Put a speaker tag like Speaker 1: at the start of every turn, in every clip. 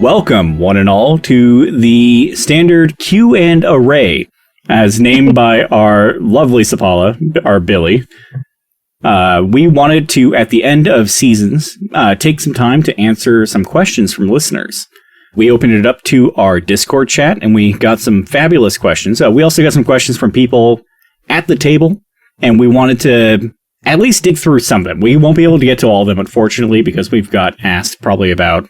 Speaker 1: Welcome, one and all, to the standard Q&Aerei, as named by our lovely Sapala, our Billy. We wanted to, at the end of seasons, take some time to answer some questions from listeners. We opened it up to our Discord chat, and we got some fabulous questions. We also got some questions from people at the table, and we wanted to at least dig through some of them. We won't be able to get to all of them, unfortunately, because we've got asked probably about,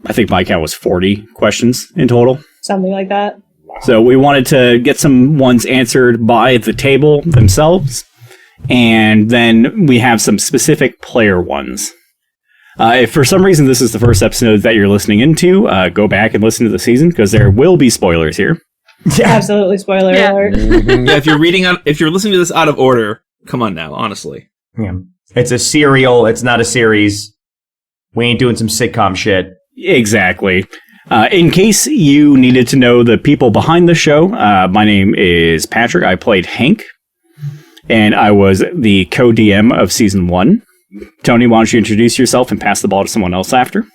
Speaker 1: I think my count was 40 questions in total.
Speaker 2: Something like that.
Speaker 1: So we wanted to get some ones answered by the table themselves, and then we have some specific player ones. If for some reason this is the first episode that you're listening into, go back and listen to the season, because there will be spoilers here.
Speaker 2: Yeah. Absolutely, spoiler alert.
Speaker 3: Yeah, if you're listening to this out of order, come on now, honestly.
Speaker 4: Yeah. It's a serial, it's not a series. We ain't doing some sitcom shit.
Speaker 1: Exactly. In case you needed to know the people behind the show, my name is Patrick. I played Hank, and I was the co-DM of Season 1. Tony, why don't you introduce yourself and pass the ball to someone else after?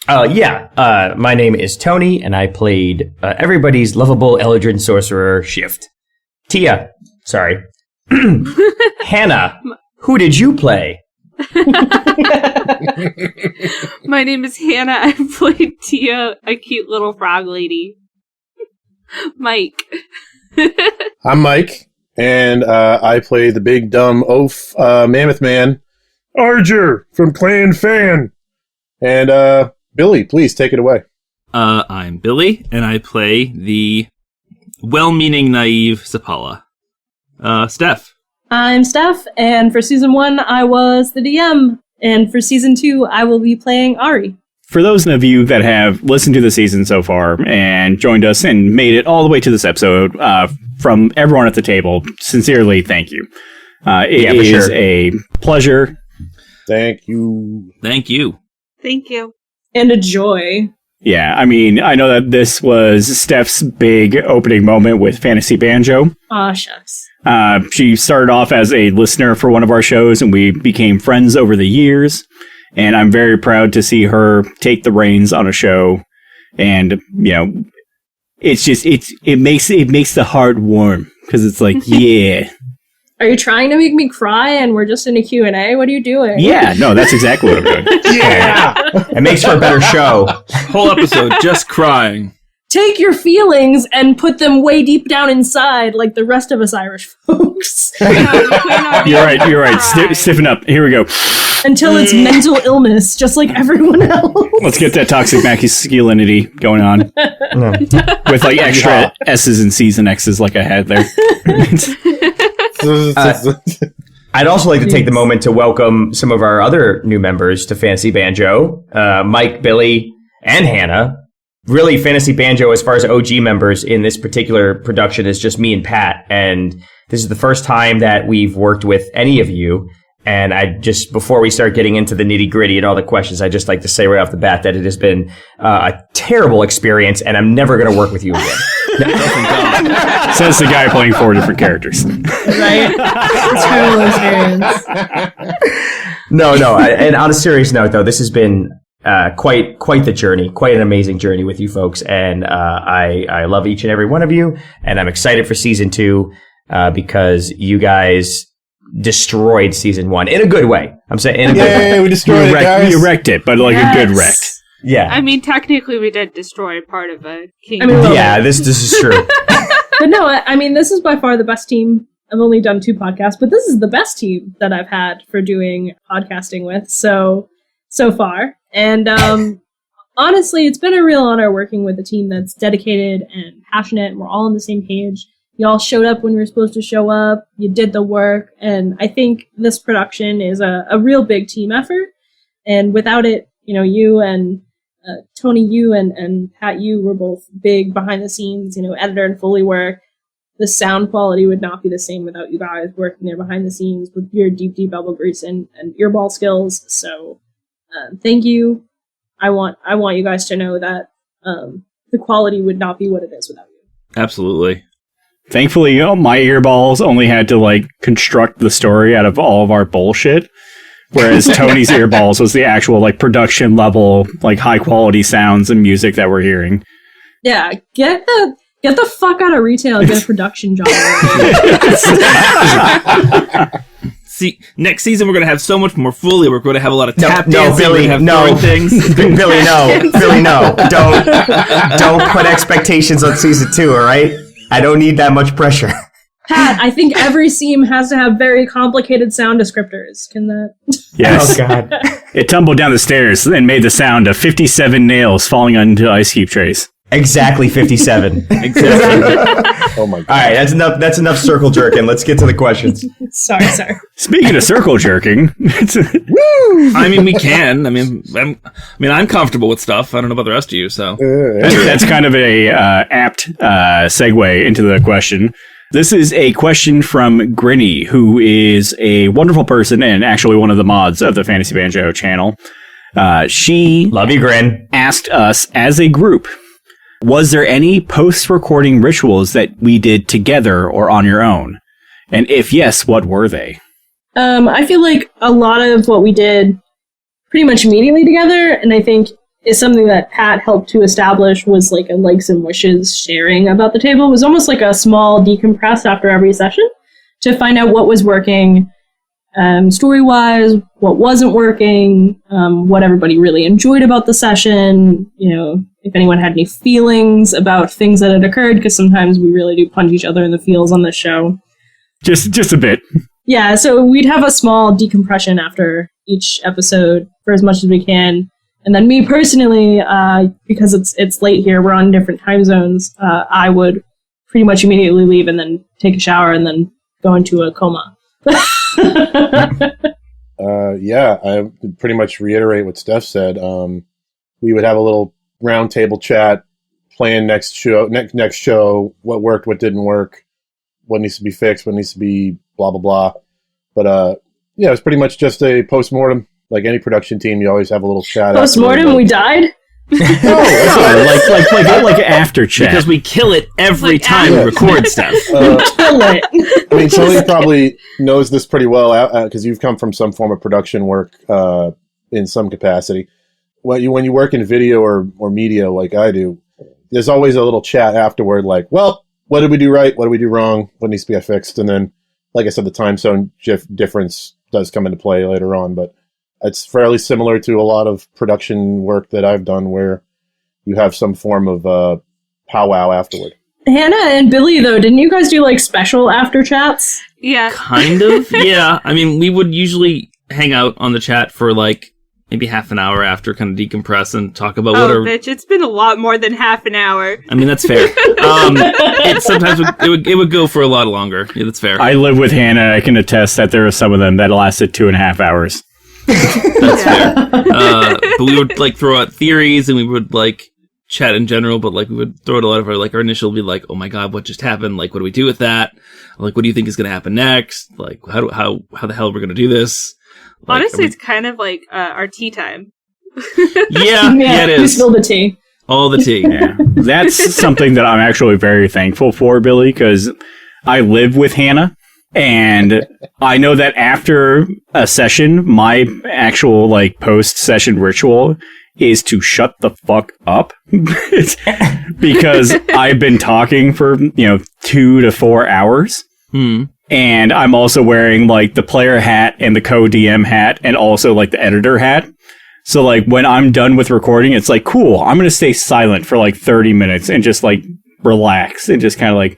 Speaker 4: My name is Tony, and I played everybody's lovable Eldritch Sorcerer, Shift. Tia, sorry. Hannah, who did you play?
Speaker 5: My name is Hannah. I played Tia, a cute little frog lady. Mike.
Speaker 6: I'm Mike, and I play the big dumb oaf mammoth man, Arger from Clan Fan. And Billy, please take it away.
Speaker 3: I'm Billy, and I play the well-meaning, naive Sapala. Steph.
Speaker 2: I'm Steph, and for Season 1, I was the DM, and for Season 2, I will be playing Ari.
Speaker 1: For those of you that have listened to the season so far and joined us and made it all the way to this episode, from everyone at the table, sincerely, thank you. It is a pleasure.
Speaker 6: Thank you.
Speaker 3: Thank you.
Speaker 5: Thank you.
Speaker 2: And a joy.
Speaker 1: Yeah, I mean, I know that this was Steph's big opening moment with Fantasy Banjo.
Speaker 2: Aw, shucks.
Speaker 1: She started off as a listener for one of our shows, and we became friends over the years. And I'm very proud to see her take the reins on a show. And, you know, it's just, it makes the heart warm, because it's like, yeah.
Speaker 2: Are you trying to make me cry and we're just in a Q&A? What are you doing?
Speaker 1: Yeah, no, that's exactly what I'm doing.
Speaker 4: Yeah! It makes for a better show.
Speaker 3: Whole episode just crying.
Speaker 2: Take your feelings and put them way deep down inside, like the rest of us Irish folks.
Speaker 1: You're right. Stiffen up. Here we go.
Speaker 2: Until it's mental illness, just like everyone else.
Speaker 1: Let's get that toxic masculinity going on. With like extra S's and C's and X's like I had there.
Speaker 4: I'd also like to take the moment to welcome some of our other new members to Fantasy Banjo. Mike, Billy, and Hannah. Really, Fantasy Banjo, as far as OG members in this particular production, is just me and Pat. And this is the first time that we've worked with any of you. And I just, before we start getting into the nitty gritty and all the questions, I'd just like to say right off the bat that it has been a terrible experience, and I'm never going to work with you again.
Speaker 1: Says the guy playing 4 different characters.
Speaker 2: Right? Terrible experience.
Speaker 4: No. And on a serious note, though, this has been quite the journey, quite an amazing journey with you folks, and I love each and every one of you, and I'm excited for Season 2 because you guys destroyed Season 1 in a good way. I'm saying in a good way.
Speaker 6: We destroyed it, guys.
Speaker 1: We wrecked it, but like a good wreck.
Speaker 4: Yeah.
Speaker 5: I mean, technically, we did destroy part of a kingdom.
Speaker 4: This is true.
Speaker 2: But no, I mean, this is by far the best team. I've only done 2 podcasts, but this is the best team that I've had for doing podcasting with so far. And honestly, it's been a real honor working with a team that's dedicated and passionate, and we're all on the same page. Y'all showed up when you were supposed to show up. You did the work. And I think this production is a real big team effort. And without it, you know, you and Tony, you and Pat, you were both big behind the scenes, you know, editor and Foley work. The sound quality would not be the same without you guys working there behind the scenes with your deep elbow grease and earball skills. So thank you. I want you guys to know that the quality would not be what it is without you.
Speaker 3: Absolutely.
Speaker 1: Thankfully, my earballs only had to like construct the story out of all of our bullshit. Whereas Tony's earballs was the actual like production level, like high quality sounds and music that we're hearing.
Speaker 2: Yeah, get the fuck out of retail and get a production job.
Speaker 3: See, next season we're going to have so much more Foley. We're going to have a lot of tap
Speaker 4: No,
Speaker 3: dancing.
Speaker 4: Billy,
Speaker 3: we're going to
Speaker 4: no.
Speaker 3: have throwing things.
Speaker 4: Billy, no. Billy, no. Don't put expectations on season 2, all right? I don't need that much pressure.
Speaker 2: Pat, I think every seam has to have very complicated sound descriptors. Can that?
Speaker 1: Yes.
Speaker 4: Oh, God.
Speaker 1: It tumbled down the stairs and made the sound of 57 nails falling onto ice cube trays.
Speaker 4: Exactly 57.
Speaker 3: Exactly.
Speaker 6: Oh my god!
Speaker 4: All right, that's enough circle jerking. Let's get to the questions.
Speaker 2: Sorry.
Speaker 1: Speaking of circle jerking,
Speaker 3: I mean, we can. I'm comfortable with stuff. I don't know about the rest of you, so.
Speaker 1: that's kind of a apt segue into the question. This is a question from Grinny, who is a wonderful person and actually one of the mods of the Fantasy Banjo channel. She
Speaker 4: Love you, Grin.
Speaker 1: asked us as a group, was there any post-recording rituals that we did together or on your own? And if yes, what were they?
Speaker 2: I feel like a lot of what we did pretty much immediately together, and I think is something that Pat helped to establish, was like a likes and wishes sharing about the table. It was almost like a small decompress after every session to find out what was working story-wise, what wasn't working, what everybody really enjoyed about the session, if anyone had any feelings about things that had occurred, because sometimes we really do punch each other in the feels on this show.
Speaker 1: Just a bit.
Speaker 2: Yeah, so we'd have a small decompression after each episode for as much as we can. And then me personally, because it's late here, we're on different time zones, I would pretty much immediately leave and then take a shower and then go into a coma.
Speaker 6: Yeah, I would pretty much reiterate what Steph said. We would have a little round table chat, plan next show, what worked, what didn't work, what needs to be fixed, what needs to be blah, blah, blah. But yeah, it was pretty much just a post-mortem. Like any production team, you always have a little chat.
Speaker 2: Post-mortem, we died?
Speaker 1: like after chat.
Speaker 3: Because we kill it every time we record stuff.
Speaker 2: Kill it.
Speaker 6: I mean, Tony probably knows this pretty well because you've come from some form of production work in some capacity. When you work in video or media like I do, there's always a little chat afterward like, well, what did we do right? What did we do wrong? What needs to be fixed? And then, like I said, the time zone difference does come into play later on, but it's fairly similar to a lot of production work that I've done where you have some form of powwow afterward.
Speaker 2: Hannah and Billy, though, didn't you guys do like special after chats?
Speaker 5: Yeah.
Speaker 3: Kind of, yeah. I mean, we would usually hang out on the chat for like maybe half an hour after, kind of decompress and talk about what our...
Speaker 5: bitch, it's been a lot more than half an hour.
Speaker 3: I mean, that's fair. It would go for a lot longer. Yeah, that's fair.
Speaker 1: I live with Hannah. I can attest that there are some of them that lasted 2.5 hours.
Speaker 3: That's fair. But we would like throw out theories and we would like chat in general, but like we would throw out a lot of our initial would be like, oh my god, what just happened? Like, what do we do with that? Like, what do you think is going to happen next? Like, how the hell are we going to do this? Like,
Speaker 5: Honestly, it's kind of like our tea time.
Speaker 3: Yeah, it
Speaker 2: You
Speaker 3: is.
Speaker 2: spilled the tea.
Speaker 3: All the tea.
Speaker 1: Yeah, that's something that I'm actually very thankful for, Billy, because I live with Hannah. And I know that after a session, my actual like post-session ritual is to shut the fuck up because I've been talking for 2 to 4 hours, and I'm also wearing like the player hat and the co-DM hat and also like the editor hat. So like when I'm done with recording, it's like cool. I'm gonna stay silent for like 30 minutes and just like relax and just kind of like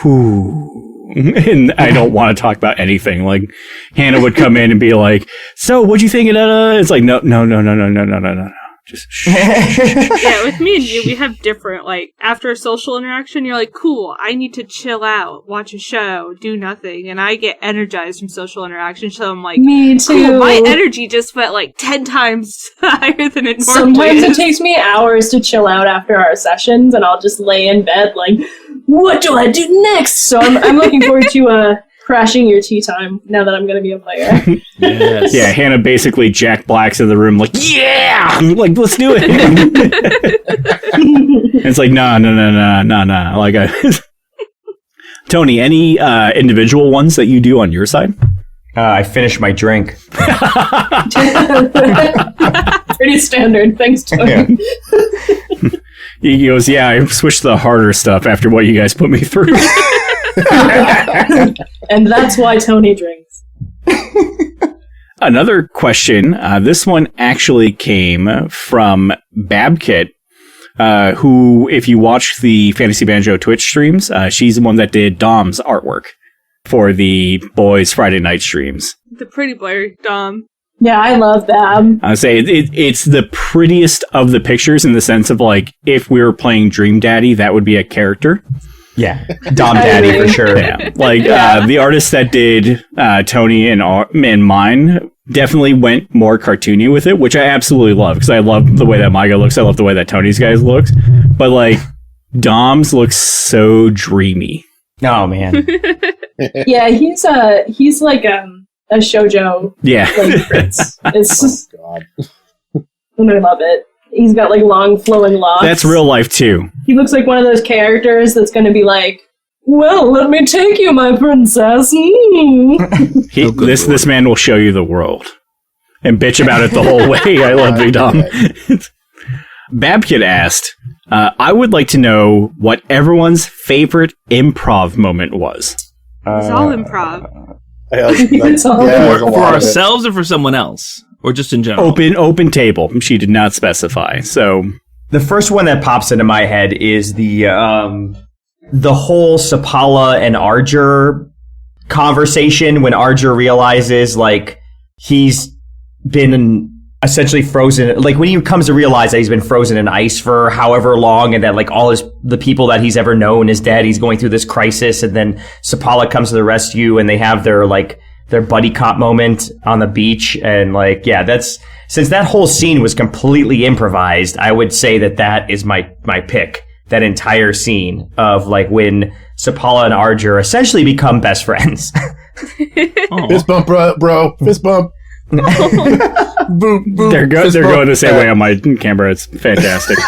Speaker 1: whoo. And I don't want to talk about anything. Like Hannah would come in and be like, "So, what'd you think of that?" It's like, no. Just shh.
Speaker 5: Yeah, with me and you, we have different, like, after a social interaction, you're like, cool, I need to chill out, watch a show, do nothing, and I get energized from social interaction, so I'm like,
Speaker 2: Me too.
Speaker 5: cool, my energy just went, like, 10 times higher than it normally
Speaker 2: Sometimes
Speaker 5: is.
Speaker 2: it takes me hours to chill out after our sessions, and I'll just lay in bed like, what do I do next? So I'm looking forward to crashing your tea time now that I'm going to be a player.
Speaker 3: Yes.
Speaker 1: Yeah, Hannah basically Jack Black's in the room like, yeah! Like, let's do it! It's like, no. Like, Tony, any individual ones that you do on your side?
Speaker 4: I finished my drink.
Speaker 2: Pretty standard. Thanks, Tony.
Speaker 4: Yeah.
Speaker 1: He goes, yeah, I switched to the harder stuff after what you guys put me through.
Speaker 2: And that's why Tony drinks.
Speaker 1: Another question. This one actually came from Babkit, who, if you watch the Fantasy Banjo Twitch streams, she's the one that did Dom's artwork for the boys' Friday night streams.
Speaker 5: The pretty boy, Dom.
Speaker 2: Yeah, I love that.
Speaker 1: I say it's the prettiest of the pictures in the sense of like if we were playing Dream Daddy, that would be a character.
Speaker 4: Yeah, Dom Daddy for sure.
Speaker 1: Yeah, like the artist that did Tony and mine definitely went more cartoony with it, which I absolutely love because I love the way that my guy looks. I love the way that Tony's guys looks, but like Dom's looks so dreamy.
Speaker 4: Oh man.
Speaker 2: Yeah, he's like a shoujo.
Speaker 1: Yeah,
Speaker 2: like prince. It's just,
Speaker 6: God.
Speaker 2: and I love it. He's got like long flowing locks.
Speaker 1: that's real life too.
Speaker 2: He looks like one of those characters that's going to be like, well, let me take you, my princess.
Speaker 1: This man will show you the world and bitch about it the whole way. I love you, Dom. Babkit asked, I would like to know what everyone's favorite improv moment was.
Speaker 5: It's all improv.
Speaker 2: It's all
Speaker 6: there's a
Speaker 3: For
Speaker 6: lot of it.
Speaker 3: ourselves or for someone else? Or just in general?
Speaker 1: Open table. She did not specify. So
Speaker 4: The first one that pops into my head is the whole Sapala and Arger conversation when Arger realizes like he's been essentially frozen, like when he comes to realize that he's been frozen in ice for however long and that like all the people that he's ever known is dead. He's going through this crisis, and then Sapala comes to the rescue and they have their buddy cop moment on the beach. And like, yeah, since that whole scene was completely improvised, I would say that is my pick. That entire scene of like when Sapala and Arger essentially become best friends.
Speaker 6: Fist bump, bro. Fist bump. Boop, boop.
Speaker 1: they're
Speaker 6: Fist bump.
Speaker 1: going the same way on my camera. It's fantastic.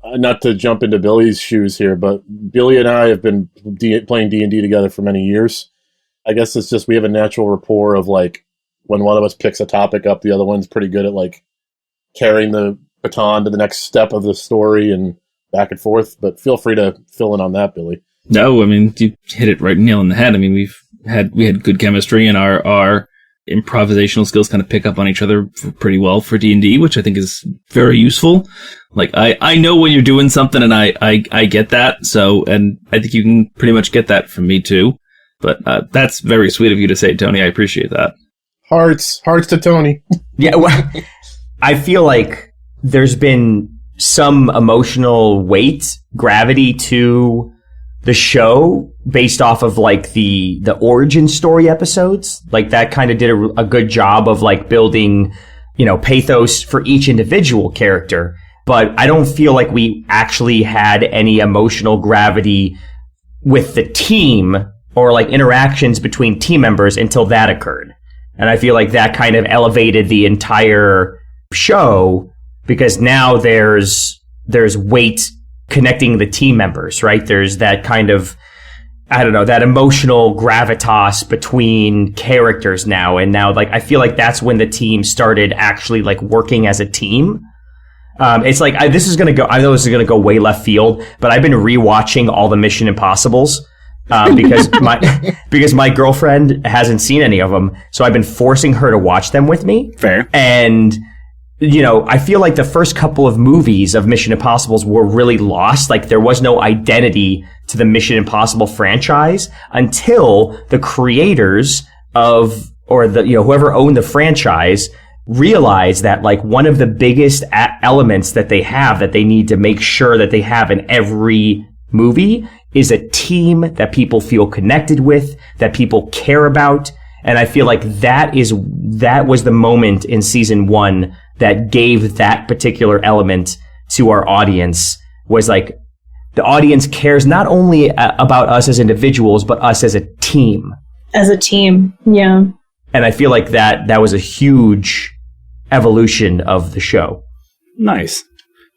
Speaker 6: Not to jump into Billy's shoes here, but Billy and I have been playing D&D together for many years. I guess it's just we have a natural rapport of like when one of us picks a topic up, the other one's pretty good at like carrying the baton to the next step of the story and back and forth. But feel free to fill in on that, Billy.
Speaker 3: No, I mean, you hit it right nail on the head. I mean, we had good chemistry, and our improvisational skills kind of pick up on each other pretty well for D&D, which I think is very useful. Like, I know when you're doing something, and I get that. So, and I think you can pretty much get that from me too. But that's very sweet of you to say, Tony. I appreciate that.
Speaker 6: Hearts to Tony.
Speaker 4: Yeah, well, I feel like there's been some emotional weight, gravity to the show based off of like the origin story episodes. Like that kind of did a good job of like building, pathos for each individual character. But I don't feel like we actually had any emotional gravity with the team or like interactions between team members until that occurred. And I feel like that kind of elevated the entire show because now there's weight connecting the team members, right? There's that kind of, I don't know, that emotional gravitas between characters now. And now, like, I feel like that's when the team started actually like working as a team. It's like, I know this is going to go way left field, but I've been rewatching all the Mission Impossibles. Because my girlfriend hasn't seen any of them, so I've been forcing her to watch them with me.
Speaker 1: Fair.
Speaker 4: And I feel like the first couple of movies of Mission Impossibles were really lost. Like there was no identity to the Mission Impossible franchise until the creators whoever owned the franchise realized that like one of the biggest elements that they have that they need to make sure that they have in every movie is a team that people feel connected with, that people care about. And I feel like that was the moment in season 1 that gave that particular element to our audience, was like the audience cares not only about us as individuals, but us as a team.
Speaker 2: As a team, yeah.
Speaker 4: And I feel like that was a huge evolution of the show.
Speaker 1: Nice.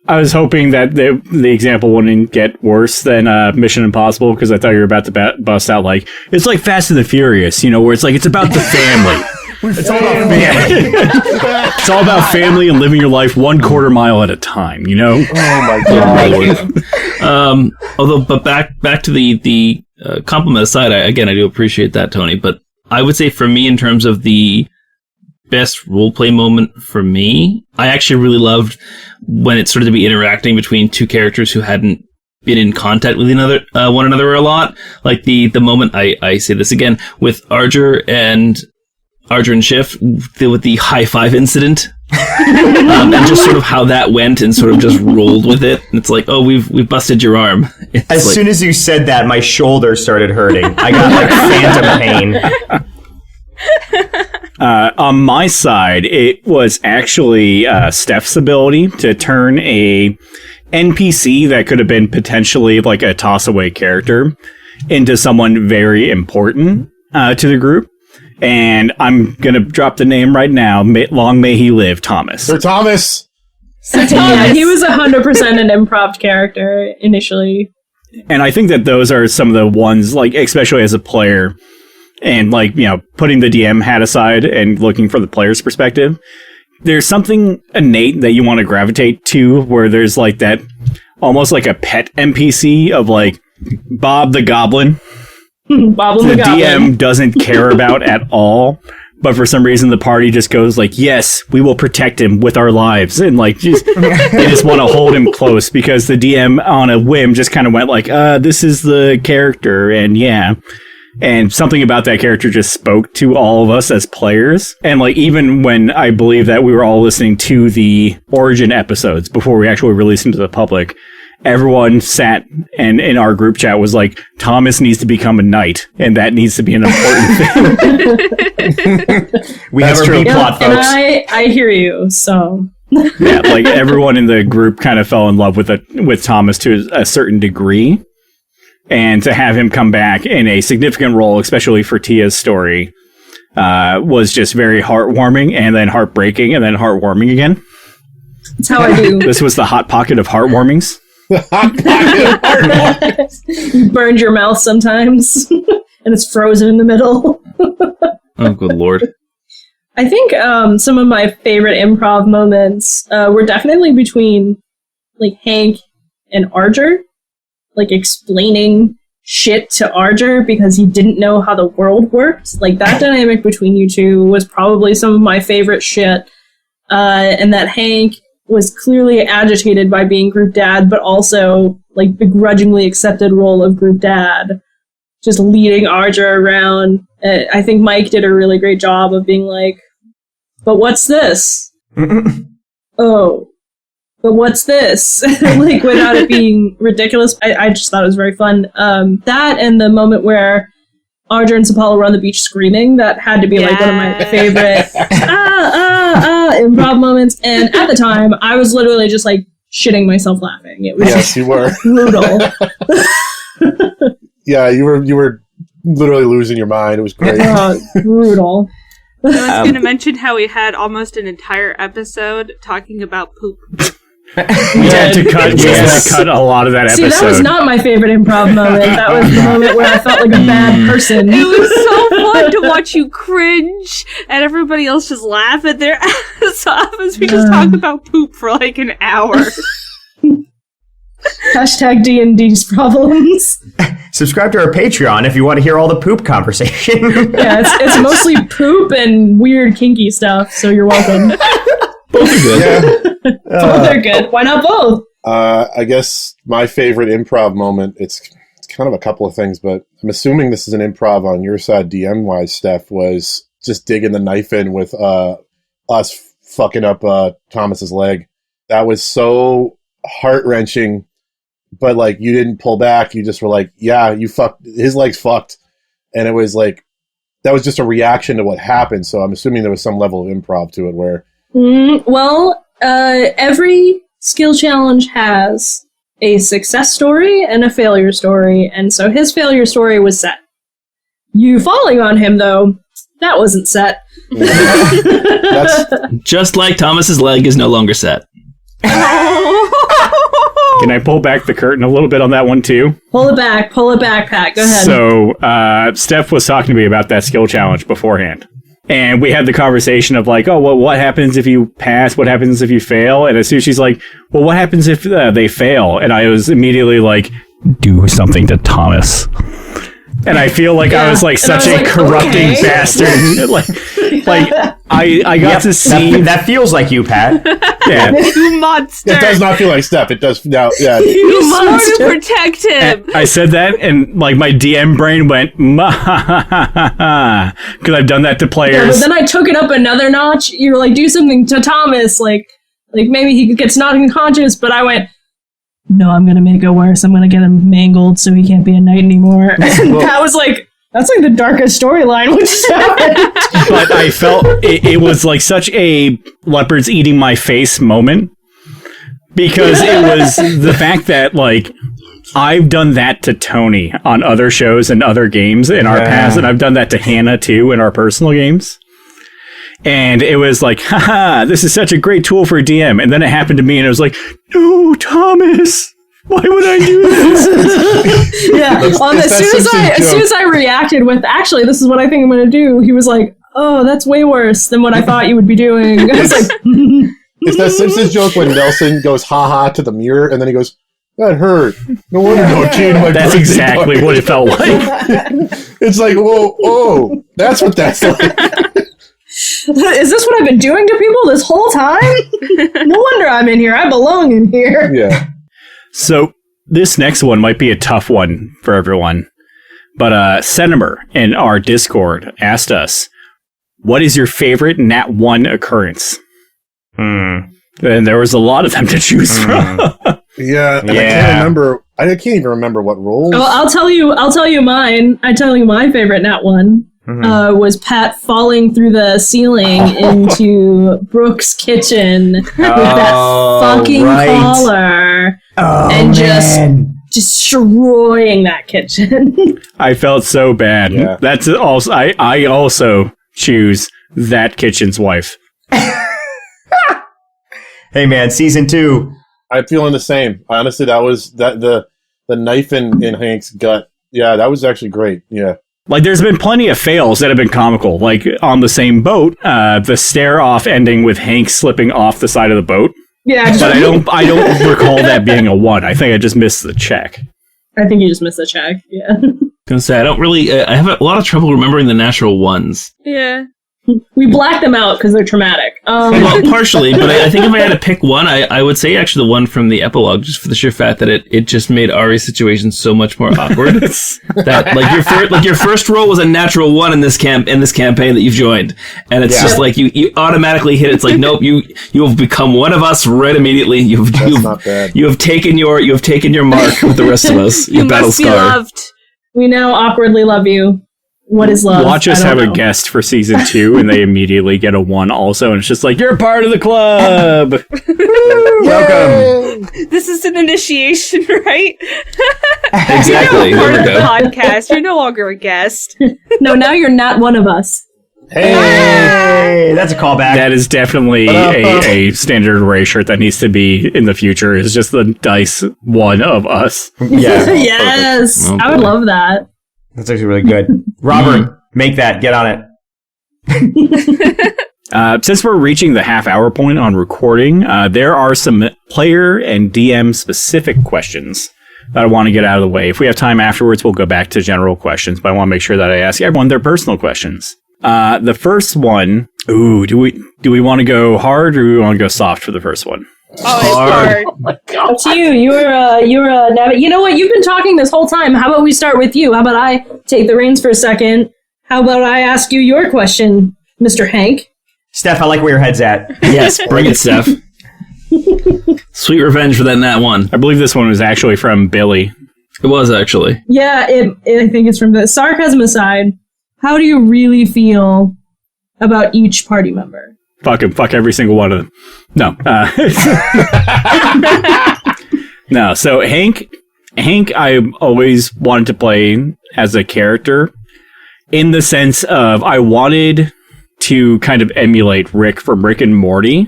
Speaker 1: I was hoping that the example wouldn't get worse than Mission Impossible, because I thought you were about to bust out like, it's like Fast and the Furious, where it's like, it's about the family.
Speaker 4: It's all about family.
Speaker 1: It's all about family and living your life 1/4 mile at a time,
Speaker 6: Oh my god.
Speaker 3: But back to the compliment aside, I do appreciate that, Tony, but I would say for me, in terms of the best roleplay moment for me, I actually really loved when it started to be interacting between two characters who hadn't been in contact with one another a lot. Like the moment, I say this again, with Arger and Schiff, with the high five incident. And just sort of how that went and sort of just rolled with it. And it's like, oh, we've busted your arm. As
Speaker 4: soon as you said that, my shoulder started hurting. I got like phantom pain.
Speaker 1: On my side, it was actually Steph's ability to turn a NPC that could have been potentially like a toss-away character into someone very important to the group. And I'm going to drop the name right now. Long may he live, Thomas.
Speaker 6: Sir Thomas!
Speaker 2: Yeah, he was 100% an improv character initially.
Speaker 1: And I think that those are some of the ones, like, especially as a player, and like, putting the DM hat aside and looking for the player's perspective, there's something innate that you want to gravitate to, where there's like that, almost like a pet NPC of like Bob the Goblin.
Speaker 2: Bob the
Speaker 1: DM doesn't care about at all, but for some reason the party just goes like, yes, we will protect him with our lives, and like they just want to hold him close because the DM on a whim just kind of went like, this is the character, and yeah. And something about that character just spoke to all of us as players. And like, even when I believe that we were all listening to the Origin episodes before we actually released them to the public, everyone sat and in our group chat was like, Thomas needs to become a knight, and that needs to be an important thing.
Speaker 4: We have our B plot, folks.
Speaker 2: And I hear you, so...
Speaker 1: Yeah, like everyone in the group kind of fell in love with Thomas to a certain degree. And to have him come back in a significant role, especially for Tia's story, was just very heartwarming, and then heartbreaking, and then heartwarming again.
Speaker 2: That's how I do.
Speaker 1: This was the hot pocket of heartwarmings.
Speaker 2: You burned your mouth sometimes, and it's frozen in the middle.
Speaker 3: Oh, good lord.
Speaker 2: I think some of my favorite improv moments were definitely between like Hank and Arger. Like explaining shit to Arger because he didn't know how the world worked. Like that dynamic between you two was probably some of my favorite shit. And that Hank was clearly agitated by being group dad, but also like begrudgingly accepted role of group dad, just leading Arger around. I think Mike did a really great job of being like, but what's this? Oh. But what's this? Like, without it being ridiculous. I just thought it was very fun. That and the moment where Arger and Sapala were on the beach screaming, that had to be like one of my favorite improv moments. And at the time, I was literally just like shitting myself laughing. It was
Speaker 6: yes, you were
Speaker 2: brutal.
Speaker 6: Yeah, you were literally losing your mind. It was great.
Speaker 2: Brutal.
Speaker 5: I was going to mention how we had almost an entire episode talking about poop.
Speaker 1: We had to cut a lot of that episode.
Speaker 2: See, that was not my favorite improv moment. That was the moment where I felt like a bad person.
Speaker 5: It was so fun to watch you cringe and everybody else just laugh at their ass off as we just talk about poop for like an hour.
Speaker 2: Hashtag D&D's problems.
Speaker 4: Subscribe to our Patreon if you want to hear all the poop conversation.
Speaker 2: Yeah, it's mostly poop and weird kinky stuff, so you're welcome.
Speaker 3: Both are good.
Speaker 6: Yeah.
Speaker 2: Both are good. Why not both?
Speaker 6: I guess my favorite improv moment, it's kind of a couple of things, but I'm assuming this is an improv on your side, DM-wise, Steph, was just digging the knife in with us fucking up Thomas's leg. That was so heart-wrenching, but like you didn't pull back. You just were like, yeah, you fucked, his leg's fucked. And it was like, that was just a reaction to what happened. So I'm assuming there was some level of improv to it where...
Speaker 2: every skill challenge has a success story and a failure story, and so his failure story was set. You falling on him, though, that wasn't set.
Speaker 3: Just like Thomas's leg is no longer set.
Speaker 1: Can I pull back the curtain a little bit on that one too?
Speaker 2: Pull it back, Pat. Go ahead.
Speaker 1: So, Steph was talking to me about that skill challenge beforehand. And we had the conversation of like, oh, well, what happens if you pass? What happens if you fail? And as soon as she's like, well, what happens if they fail? And I was immediately like, do something to Thomas. And I feel like I was like such a corrupting bastard. like I got to see
Speaker 4: that feels like you, Pat.
Speaker 1: Yeah.
Speaker 5: You monster.
Speaker 6: It does not feel like Steph. It does now. Yeah.
Speaker 5: You swore to protect him.
Speaker 1: I said that, and like my DM brain went, because I've done that to players.
Speaker 2: Yeah, but then I took it up another notch. You were like, do something to Thomas, like maybe he gets knocked unconscious. But I went, no, I'm gonna make it worse. I'm gonna get him mangled so he can't be a knight anymore. And Pat was like, that's like the darkest storyline. What just happened?
Speaker 1: But I felt it was like such a leopards eating my face moment, because it was the fact that like I've done that to Tony on other shows and other games in our past, and I've done that to Hannah too in our personal games. And it was like, haha, this is such a great tool for a DM. And then it happened to me, and it was like, no, Thomas, why would I do this?
Speaker 2: Yeah. As soon as I reacted with, actually, this is what I think I'm going to do, he was like, oh, that's way worse than what I thought you would be doing. I was like,
Speaker 6: it's that Simpsons joke when Nelson goes ha-ha to the mirror, and then he goes, that hurt. No wonder no change my
Speaker 1: That's
Speaker 6: brain
Speaker 1: exactly
Speaker 6: dark."
Speaker 1: what it felt like.
Speaker 6: It's like, whoa, oh, that's what that's like.
Speaker 2: is this what I've been doing to people this whole time? No wonder I'm in here. I belong in here.
Speaker 6: Yeah.
Speaker 1: So this next one might be a tough one for everyone. But Senimer in our Discord asked us, what is your favorite Nat 1 occurrence? And there was a lot of them to choose from.
Speaker 6: Yeah, and I can't even remember what roles.
Speaker 2: Well, I'll tell you mine. I tell you my favorite Nat 1 was Pat falling through the ceiling into Brooke's kitchen with that fucking collar and just destroying that kitchen.
Speaker 1: I felt so bad.
Speaker 6: Yeah.
Speaker 1: That's also I also choose that kitchen's wife.
Speaker 4: Hey man, season 2.
Speaker 6: I'm feeling the same. Honestly, that was the knife in Hank's gut. Yeah, that was actually great. Yeah.
Speaker 1: Like, there's been plenty of fails that have been comical. Like, on the same boat, the stare-off ending with Hank slipping off the side of the boat.
Speaker 2: Yeah,
Speaker 1: But I don't recall that being a 1. I think I just missed the check.
Speaker 2: I think you just missed the check. Yeah.
Speaker 3: Gonna say, I don't really, I have a lot of trouble remembering the natural ones.
Speaker 5: Yeah.
Speaker 2: We black them out because they're traumatic.
Speaker 3: Well, partially, but I think if I had to pick one, I would say actually the one from the epilogue, just for the sheer fact that it just made Ari's situation so much more awkward. That your first roll was a natural 1 in this campaign that you've joined, and it's just like you automatically hit. It's like, nope, you have become one of us right immediately.
Speaker 6: That's not bad.
Speaker 3: You have taken your mark with the rest of us.
Speaker 5: You
Speaker 3: your battle
Speaker 5: must be
Speaker 3: scar.
Speaker 5: loved.
Speaker 2: We now awkwardly love you. What is love?
Speaker 1: Watch us
Speaker 2: I
Speaker 1: have
Speaker 2: don't
Speaker 1: a
Speaker 2: know.
Speaker 1: guest for season 2, and they immediately get a 1 also, and it's just like, you're part of the club!
Speaker 4: Welcome.
Speaker 5: This is an initiation, right?
Speaker 3: Exactly.
Speaker 5: You're
Speaker 3: There
Speaker 5: part
Speaker 3: we
Speaker 5: of the
Speaker 3: go.
Speaker 5: podcast. You're no longer a guest.
Speaker 2: No, now you're not one of us.
Speaker 4: Hey, that's a callback.
Speaker 1: That is definitely a standard Ray shirt that needs to be in the future, is just the dice 1 of us.
Speaker 4: Yeah.
Speaker 2: Yes.
Speaker 3: Oh,
Speaker 2: I would
Speaker 3: boy.
Speaker 2: love that.
Speaker 4: That's actually really good. Robert, make that. Get on it.
Speaker 1: Since we're reaching the half-hour point on recording, there are some player and DM specific questions that I want to get out of the way. If we have time afterwards, we'll go back to general questions, but I want to make sure that I ask everyone their personal questions. The first one, do we want to go hard or do we want to go soft for the first one?
Speaker 5: Oh, it's hard.
Speaker 2: Up to you. You're a you know what? You've been talking this whole time. How about we start with you? How about I take the reins for a second? How about I ask you your question, Mr. Hank?
Speaker 4: Steph, I like where your head's at.
Speaker 3: Yes, bring it, Steph. Sweet revenge for that Nat 1.
Speaker 1: I believe this one was actually from Billy.
Speaker 3: It was actually.
Speaker 2: Yeah, I think it's from the sarcasm aside. How do you really feel about each party member?
Speaker 1: Fuck him. Fuck every single one of them. No. No, so Hank, I always wanted to play as a character in the sense of I wanted to kind of emulate Rick from Rick and Morty.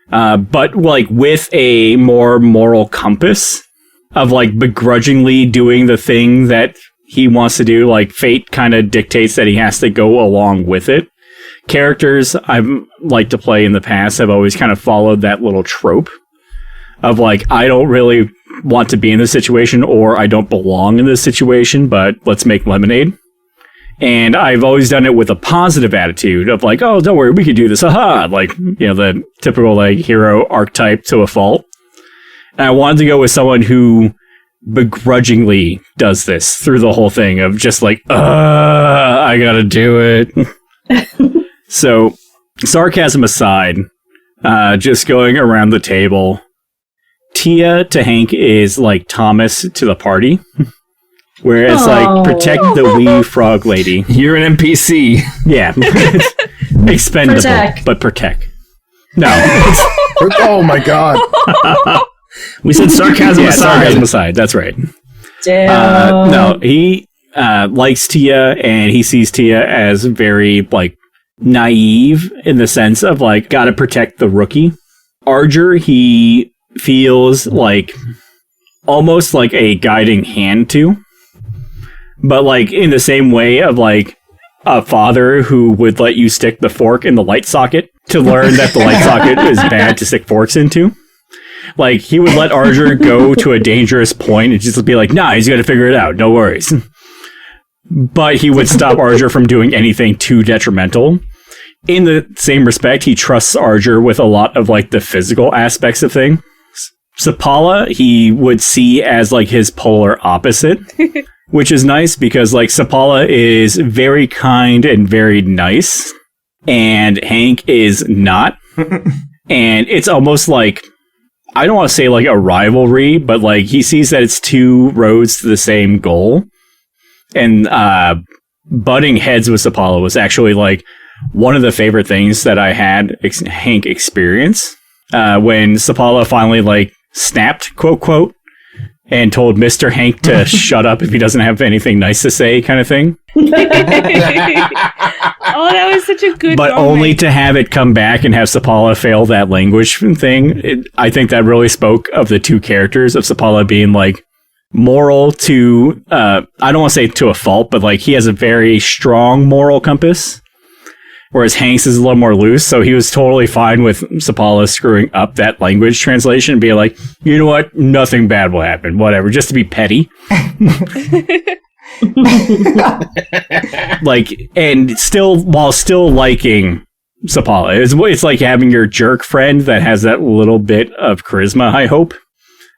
Speaker 1: but like with a more moral compass of like begrudgingly doing the thing that he wants to do. Like fate kind of dictates that he has to go along with it. Characters I've liked to play in the past have always kind of followed that little trope of like, I don't really want to be in this situation, or I don't belong in this situation, but let's make lemonade. And I've always done it with a positive attitude of like, oh, don't worry, we can do this. Haha. Like, the typical like hero archetype to a fault. And I wanted to go with someone who begrudgingly does this through the whole thing of just like, I gotta do it. So, sarcasm aside, just going around the table, Tia to Hank is like Thomas to the party. Whereas, like, protect the wee frog lady.
Speaker 3: You're an NPC.
Speaker 1: Yeah. Expendable,
Speaker 2: Protect.
Speaker 1: but protect. No.
Speaker 6: Oh my god.
Speaker 3: We said sarcasm
Speaker 1: Yeah,
Speaker 3: aside.
Speaker 1: sarcasm aside. That's right.
Speaker 2: Damn.
Speaker 1: No, he likes Tia, and he sees Tia as very, like, naive in the sense of, like, gotta protect the rookie. Arger, he feels like almost like a guiding hand to. But, like, in the same way of, like, a father who would let you stick the fork in the light socket to learn that the light socket is bad to stick forks into. Like, he would let Arger go to a dangerous point and just be like, nah, he's gonna figure it out, no worries. But he would stop Arger from doing anything too detrimental. In the same respect, he trusts Arger with a lot of, like, the physical aspects of things. Sapala, he would see as, like, his polar opposite. Which is nice because, like, Sapala is very kind and very nice, and Hank is not. And it's almost like, I don't want to say, like, a rivalry, but, like, he sees that it's two roads to the same goal. And butting heads with Sapala was actually, like, one of the favorite things that I had Hank experience. When Sapala finally, like, snapped, quote, quote, and told Mr. Hank to shut up if he doesn't have anything nice to say, kind of thing.
Speaker 5: Oh, that was such a good
Speaker 1: But
Speaker 5: moment.
Speaker 1: only to have it come back and have Sapala fail that language thing. I think that really spoke of the two characters of Sapala being, like, moral to, I don't want to say to a fault, but, like, he has a very strong moral compass. Whereas Hank's is a little more loose, so he was totally fine with Sapala screwing up that language translation and being like, you know what, nothing bad will happen, whatever, just to be petty. Like, and still, while still liking Sapala. It's like having your jerk friend that has that little bit of charisma, I hope.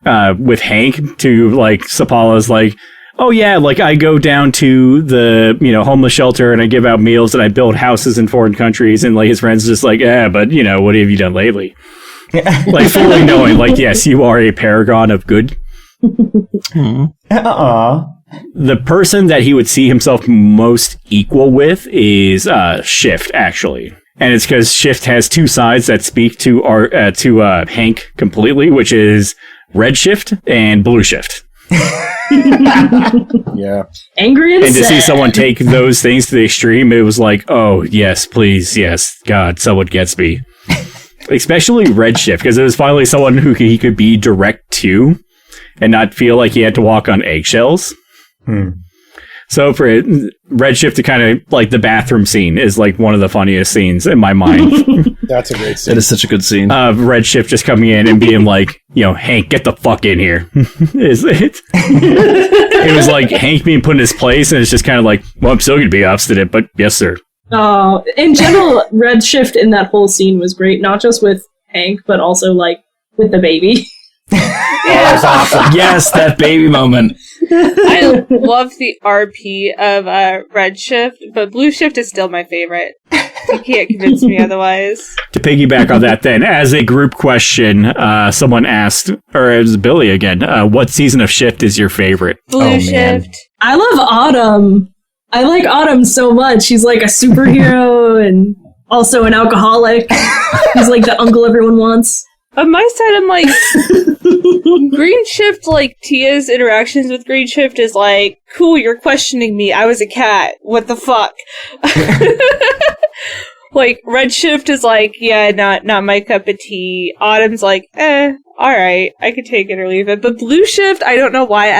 Speaker 1: With Hank, to, like, Sapala's like, oh yeah, like, I go down to the, homeless shelter and I give out meals and I build houses in foreign countries, and, like, his friends just like, but, what have you done lately? Like, fully knowing, like, yes, you are a paragon of good. The person that he would see himself most equal with is Shift, actually. And it's because Shift has two sides that speak to Hank completely, which is Red Shift and Blue Shift.
Speaker 6: Yeah.
Speaker 2: Angry and
Speaker 1: to
Speaker 2: sad.
Speaker 1: see someone take those things to the extreme, it was like, oh, yes, please, yes, God, someone gets me. Especially Red Shift, because it was finally someone who he could be direct to and not feel like he had to walk on eggshells. So for Red Shift to kind of, like, the bathroom scene is, like, one of the funniest scenes in my mind.
Speaker 6: That's a great scene.
Speaker 3: That is such a good scene.
Speaker 1: Red Shift just coming in and being like, Hank, get the fuck in here. It was like Hank being put in his place, and it's just kind of like, well, I'm still going to be obstinate, but yes, sir.
Speaker 2: Oh, in general, Red Shift in that whole scene was great, not just with Hank, but also, like, with the baby.
Speaker 3: That's awesome. Yes, that baby moment.
Speaker 5: I love the RP of Red Shift, but Blue Shift is still my favorite. You can't convince me otherwise.
Speaker 1: To piggyback on that then, as a group question, someone asked, or it was Billy again, what season of Shift is your favorite?
Speaker 5: Blue Shift.
Speaker 2: I love Autumn. I like Autumn so much. She's like a superhero and also an alcoholic. He's like the uncle everyone wants.
Speaker 5: On my side, I'm like, Green Shift, like, Tia's interactions with Green Shift is like, cool, you're questioning me. I was a cat. What the fuck? Like, Redshift is like, yeah, not my cup of tea. Autumn's like, alright, I could take it or leave it. But Blue Shift, I don't know why,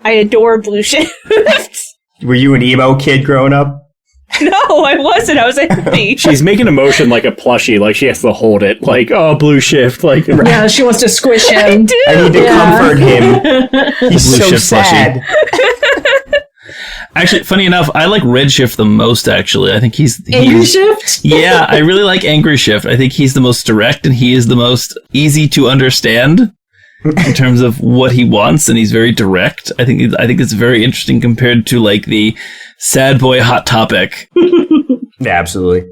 Speaker 5: I adore Blue Shift.
Speaker 4: Were you an emo kid growing up?
Speaker 5: No, I wasn't. I was a hippie.
Speaker 1: She's making a motion like a plushie, like she has to hold it, like, oh, Blue Shift, like...
Speaker 2: Yeah, she wants to squish him.
Speaker 5: I do.
Speaker 4: I need to comfort him. He's
Speaker 3: Blue
Speaker 4: so
Speaker 3: Shift
Speaker 4: sad.
Speaker 3: Actually, funny enough, I like Redshift the most, actually. I think he's
Speaker 2: Angry Shift?
Speaker 3: Yeah, I really like Angry Shift. I think he's the most direct and he is the most easy to understand in terms of what he wants, and he's very direct. I think it's very interesting compared to like the sad boy Hot Topic.
Speaker 4: Yeah, absolutely.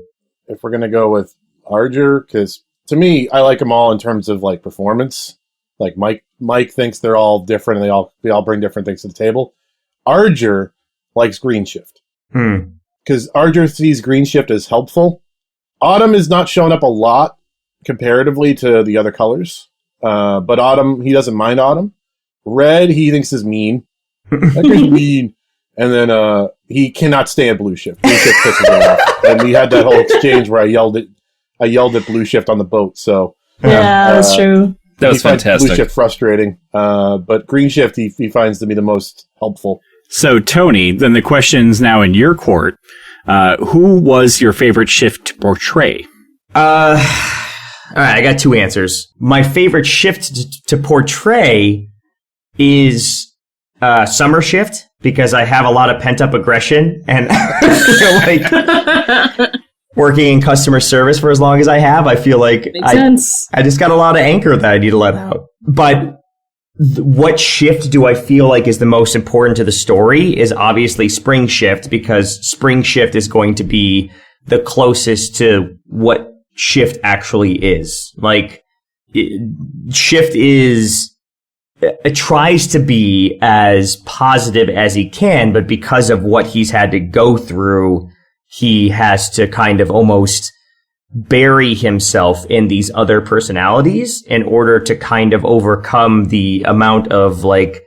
Speaker 6: If we're gonna go with Arger, because to me, I like them all in terms of like performance. Like Mike thinks they're all different and they all bring different things to the table. Arger likes Green Shift. Because Arger sees Green Shift as helpful. Autumn is not showing up a lot comparatively to the other colors. But Autumn, he doesn't mind Autumn. Red, he thinks is mean. That guy's mean. And then he cannot stand Blue Shift. Blue Shift pisses him off. And we had that whole exchange where I yelled at Blue Shift on the boat. So
Speaker 2: Yeah, that's true.
Speaker 3: That was fantastic.
Speaker 6: Blue Shift frustrating. But Green Shift, he finds to be the most helpful.
Speaker 1: So, Tony, then the question's now in your court. Who was your favorite shift to portray?
Speaker 4: All right, I got two answers. My favorite shift to portray is Summer Shift, because I have a lot of pent-up aggression, and I feel like working in customer service for as long as I have, I feel like
Speaker 2: Makes sense.
Speaker 4: I just got a lot of anger that I need to let out. But what shift do I feel like is the most important to the story is obviously Spring Shift, because Spring Shift is going to be the closest to what shift actually is. Like, shift it tries to be as positive as he can, but because of what he's had to go through, he has to kind of almost bury himself in these other personalities in order to kind of overcome the amount of like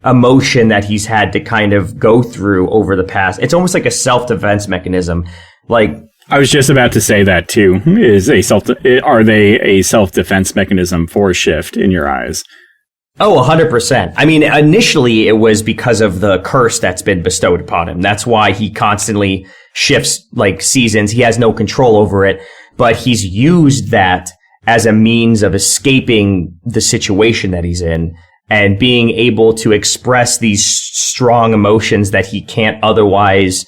Speaker 4: emotion that he's had to kind of go through over the past. It's almost like a self-defense mechanism. Like,
Speaker 1: I was just about to say that too. Are they a self-defense mechanism for Shift in your eyes?
Speaker 4: Oh, 100%. I mean, initially it was because of the curse that's been bestowed upon him. That's why he constantly shifts like seasons. He has no control over it, but he's used that as a means of escaping the situation that he's in and being able to express these strong emotions that he can't otherwise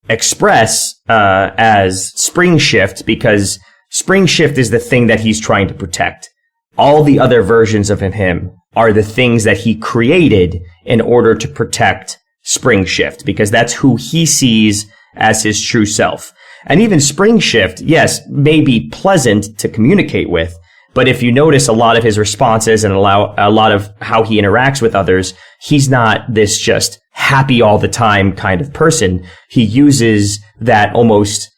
Speaker 4: express as Spring Shift, because Spring Shift is the thing that he's trying to protect. All the other versions of him are the things that he created in order to protect Spring Shift, because that's who he sees as his true self. And even Spring Shift, yes, may be pleasant to communicate with, but if you notice a lot of his responses and a lot of how he interacts with others, he's not this just happy all the time kind of person. He uses that almost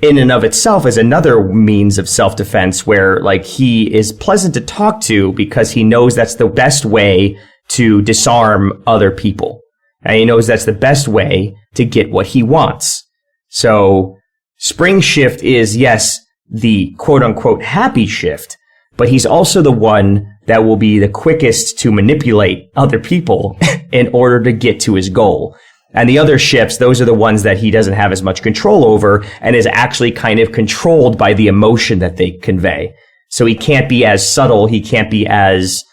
Speaker 4: in and of itself as another means of self-defense, where like he is pleasant to talk to because he knows that's the best way to disarm other people. And he knows that's the best way to get what he wants. So Spring Shift is, yes, the quote-unquote happy shift, but he's also the one that will be the quickest to manipulate other people in order to get to his goal. And the other shifts, those are the ones that he doesn't have as much control over and is actually kind of controlled by the emotion that they convey. So he can't be as subtle, he can't be as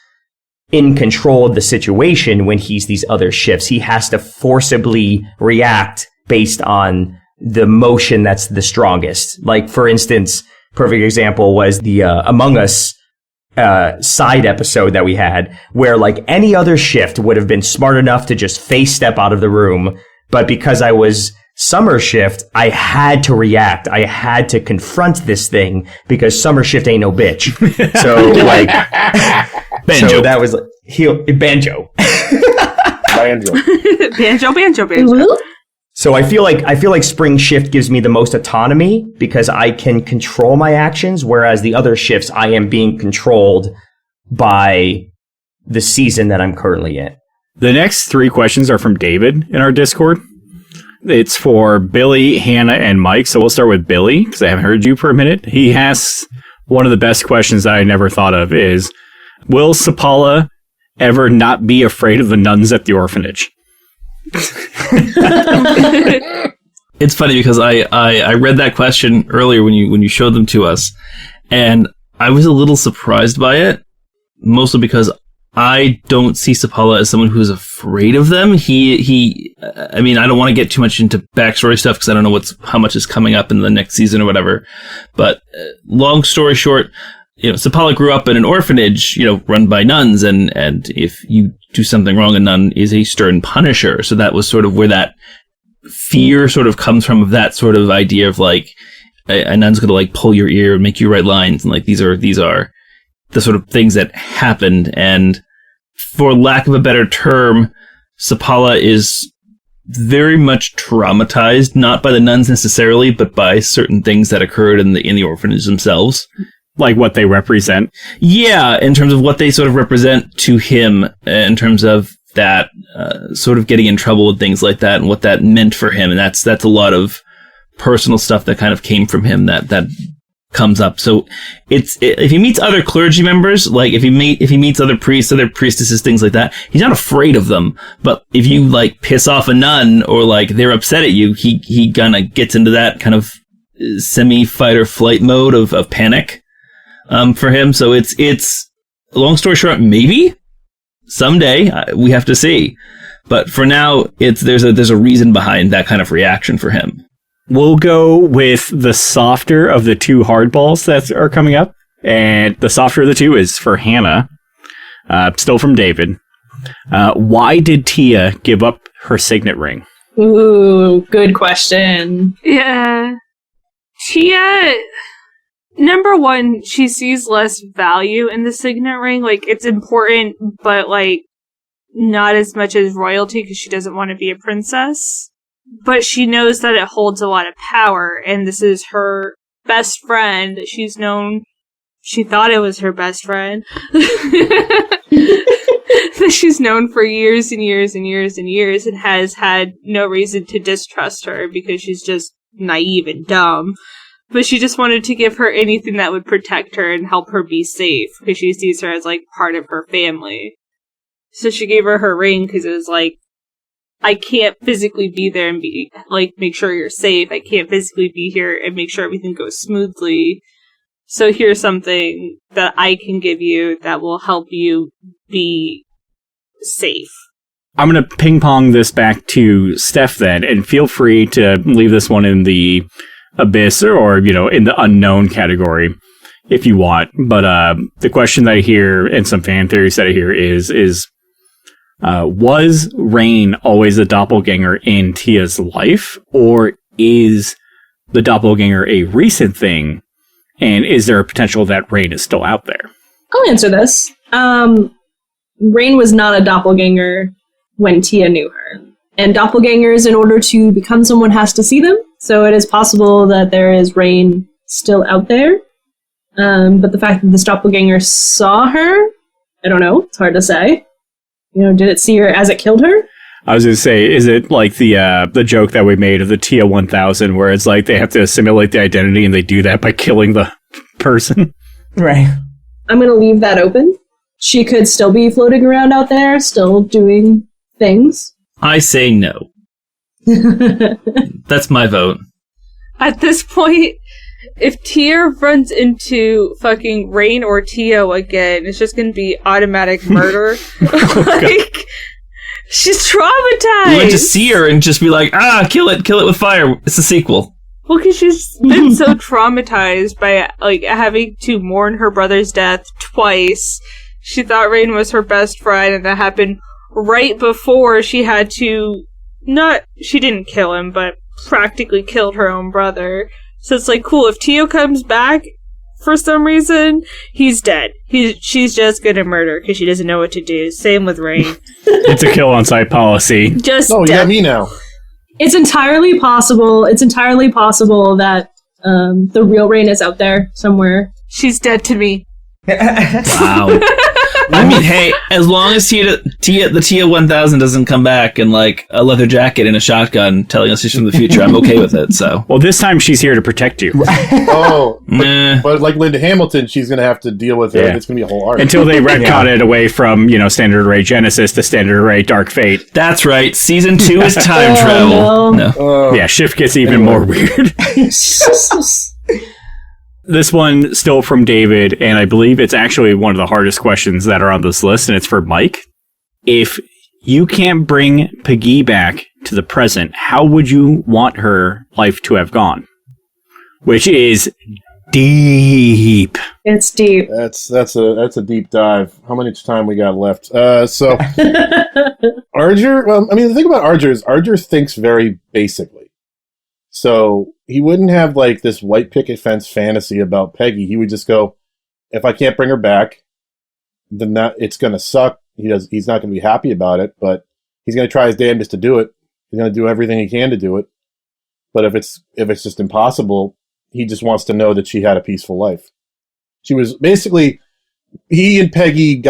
Speaker 4: in control of the situation when he's these other shifts. He has to forcibly react based on the motion that's the strongest. Like, for instance, perfect example was the Among Us side episode that we had, where like any other shift would have been smart enough to just face step out of the room, but because I was Summer Shift, I had to react. I had to confront this thing because Summer Shift ain't no bitch. So like,
Speaker 3: Banjo.
Speaker 4: so that was Banjo.
Speaker 5: Banjo.
Speaker 4: So I feel like Spring Shift gives me the most autonomy because I can control my actions, whereas the other shifts I am being controlled by the season that I'm currently in.
Speaker 1: The next three questions are from David in our Discord. It's for Billy, Hannah, and Mike. So we'll start with Billy, because I haven't heard you for a minute. He asks one of the best questions that I never thought of is, will Sapala ever not be afraid of the nuns at the orphanage?
Speaker 3: It's funny because I read that question earlier when you showed them to us, and I was a little surprised by it, mostly because I don't see Sapala as someone who's afraid of them. I mean, I don't want to get too much into backstory stuff because I don't know how much is coming up in the next season or whatever. But long story short, Sapala grew up in an orphanage, run by nuns, and if you do something wrong, a nun is a stern punisher. So that was sort of where that fear sort of comes from, of that sort of idea of like a nun's going to like pull your ear and make you write lines, and like these are the sort of things that happened. And for lack of a better term, Sapala is very much traumatized, not by the nuns necessarily, but by certain things that occurred in the orphanage themselves.
Speaker 1: Like what they represent?
Speaker 3: Yeah, in terms of what they sort of represent to him, in terms of that sort of getting in trouble with things like that and what that meant for him. And that's a lot of personal stuff that kind of came from him that comes up. So if he meets other clergy members, like if he meets other priests, other priestesses, things like that, he's not afraid of them. But if you like piss off a nun or like they're upset at you, he kind of gets into that kind of semi fight or flight mode of panic for him. So it's long story short, maybe someday we have to see. But for now, there's a reason behind that kind of reaction for him.
Speaker 1: We'll go with the softer of the two hardballs that are coming up. And the softer of the two is for Hannah, still from David. Why did Tia give up her signet ring?
Speaker 2: Ooh, good question.
Speaker 5: Yeah. Tia, number one, she sees less value in the signet ring. Like, it's important, but, like, not as much as royalty because she doesn't want to be a princess. But she knows that it holds a lot of power, and this is her best friend that she's known. She thought it was her best friend. That she's known for years and years and years and years, and has had no reason to distrust her because she's just naive and dumb. But she just wanted to give her anything that would protect her and help her be safe, because she sees her as, like, part of her family. So she gave her ring because it was like, I can't physically be there and be like, make sure you're safe. I can't physically be here and make sure everything goes smoothly. So here's something that I can give you that will help you be safe.
Speaker 1: I'm going to ping pong this back to Steph then, and feel free to leave this one in the abyss or, in the unknown category if you want. But the question that I hear and some fan theories that I hear is was Rain always a doppelganger in Tia's life, or is the doppelganger a recent thing, and is there a potential that Rain is still out there?
Speaker 2: I'll answer this. Rain was not a doppelganger when Tia knew her. And doppelgangers, in order to become someone, has to see them. So it is possible that there is Rain still out there. But the fact that this doppelganger saw her, I don't know. It's hard to say. Did it see her as it killed her?
Speaker 1: I was going to say, is it like the joke that we made of the Tia 1000, where it's like they have to assimilate the identity and they do that by killing the person?
Speaker 4: Right.
Speaker 2: I'm going to leave that open. She could still be floating around out there, still doing things.
Speaker 3: I say no. That's my vote.
Speaker 5: At this point, if Tia runs into fucking Rain or Tio again, it's just gonna be automatic murder. Like, she's traumatized.
Speaker 3: You want to see her and just be like, kill it with fire. It's a sequel.
Speaker 5: Well, because she's been so traumatized by, like, having to mourn her brother's death twice. She thought Rain was her best friend, and that happened right before she had to, she didn't kill him, but practically killed her own brother. So it's like, cool, if Tio comes back for some reason, he's dead. She's just gonna murder because she doesn't know what to do. Same with Rain.
Speaker 1: It's a kill on sight policy.
Speaker 5: Just
Speaker 6: you got me now.
Speaker 2: It's entirely possible. It's entirely possible that the real Rain is out there somewhere.
Speaker 5: She's dead to me.
Speaker 3: Wow. I mean, hey, as long as the Tia 1000 doesn't come back in like a leather jacket and a shotgun telling us she's from the future, I'm okay with it. So,
Speaker 1: well, this time she's here to protect you.
Speaker 6: But like Linda Hamilton, she's going to have to deal with it. Yeah. It's going to be a whole arc.
Speaker 1: Until they retcon it away from, Standard Array Genesis to Standard Array Dark Fate.
Speaker 3: That's right. Season 2 is time travel.
Speaker 1: No. Yeah, Shift gets even more weird. This one still from David, and I believe it's actually one of the hardest questions that are on this list, and it's for Mike. If you can't bring Peggy back to the present, how would you want her life to have gone? Which is deep.
Speaker 2: It's deep.
Speaker 6: That's a deep dive. How much time we got left? So Arger. The thing about Arger is Arger thinks very basically. So he wouldn't have like this white picket fence fantasy about Peggy. He would just go, if I can't bring her back, then it's going to suck. He's not going to be happy about it, but he's going to try his damnedest to do it. He's going to do everything he can to do it. But if it's just impossible, he just wants to know that she had a peaceful life. She was basically, he and Peggy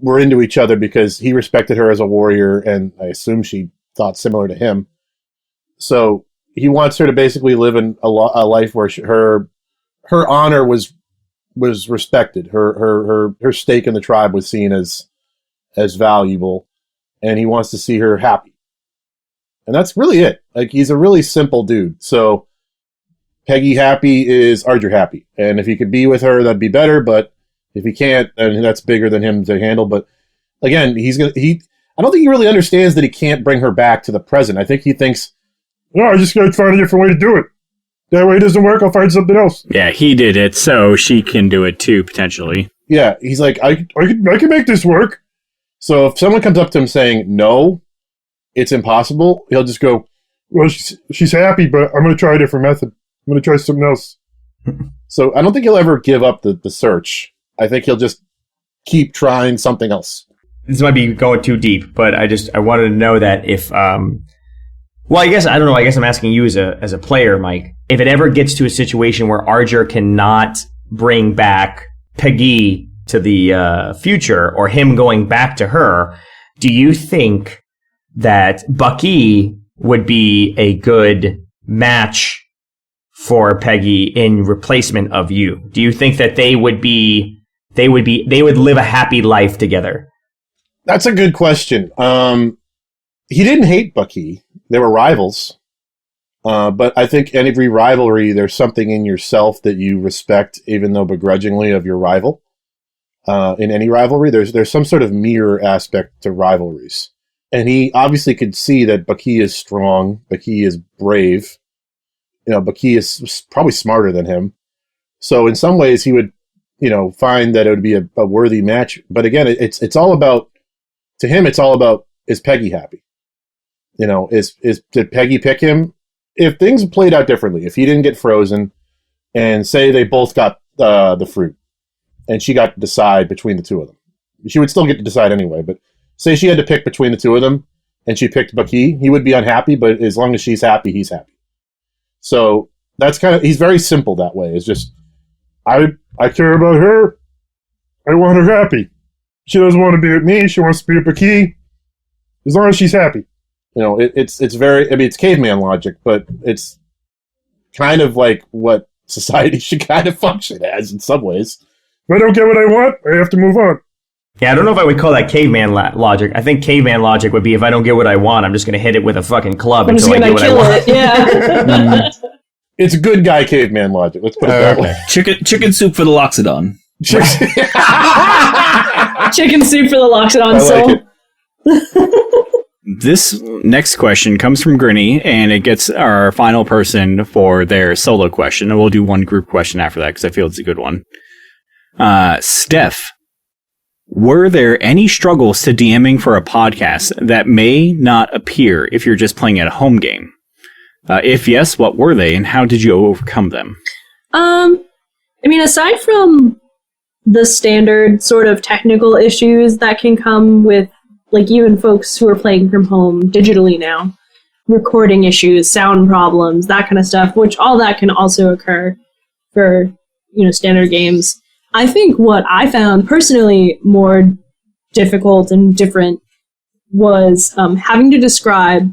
Speaker 6: were into each other because he respected her as a warrior, and I assume she thought similar to him. So he wants her to basically live in a life where her honor was respected. Her stake in the tribe was seen as valuable, and he wants to see her happy. And that's really it. Like, he's a really simple dude. So Peggy happy is Arger happy. And if he could be with her, that'd be better. But if he can't, then that's bigger than him to handle. But again, I don't think he really understands that he can't bring her back to the present. I think he thinks, no, I just gotta find a different way to do it. That way it doesn't work, I'll find something else.
Speaker 1: Yeah, he did it, so she can do it too, potentially.
Speaker 6: Yeah, he's like, I can make this work. So if someone comes up to him saying, no, it's impossible, he'll just go, well, she's happy, but I'm going to try a different method. I'm going to try something else. So I don't think he'll ever give up the search. I think he'll just keep trying something else.
Speaker 4: This might be going too deep, but I wanted to know that if... Well, I guess, I don't know, I guess I'm asking you as a player, Mike, if it ever gets to a situation where Arger cannot bring back Peggy to the future, or him going back to her, do you think that Bucky would be a good match for Peggy in replacement of you? Do you think that they would live a happy life together?
Speaker 6: That's a good question. He didn't hate Bucky. They were rivals. But I think in every rivalry, there's something in yourself that you respect, even though begrudgingly, of your rival. In any rivalry, there's some sort of mirror aspect to rivalries. And he obviously could see that Bucky is strong, Bucky is brave. Bucky is probably smarter than him. So in some ways, he would, find that it would be a worthy match. But again, it's all about, to him, it's all about, is Peggy happy? Did Peggy pick him? If things played out differently, if he didn't get frozen, and say they both got the fruit, and she got to decide between the two of them, she would still get to decide anyway. But say she had to pick between the two of them, and she picked Bucky, he would be unhappy. But as long as she's happy, he's happy. So that's he's very simple that way. It's just, I care about her. I want her happy. She doesn't want to be with me. She wants to be with Bucky. As long as she's happy. It's very, it's caveman logic, but it's kind of like what society should kind of function as in some ways. If I don't get what I want, I have to move on.
Speaker 4: Yeah, I don't know if I would call that caveman logic. I think caveman logic would be, if I don't get what I want, I'm just going to hit it with a fucking club until I get what I want.
Speaker 2: Yeah.
Speaker 6: It's good guy caveman logic. Let's put it that way.
Speaker 3: Chicken soup for the Loxodon.
Speaker 2: Chicken soup for the Loxodon
Speaker 6: I
Speaker 2: soul.
Speaker 6: like it.
Speaker 1: This next question comes from Grinny, and it gets our final person for their solo question. And we'll do one group question after that, because I feel it's a good one. Steph, were there any struggles to DMing for a podcast that may not appear if you're just playing at a home game? If yes, what were they, and how did you overcome them?
Speaker 2: Aside from the standard sort of technical issues that can come with, like, even folks who are playing from home digitally now, recording issues, sound problems, that kind of stuff, which all that can also occur for, standard games. I think what I found personally more difficult and different was having to describe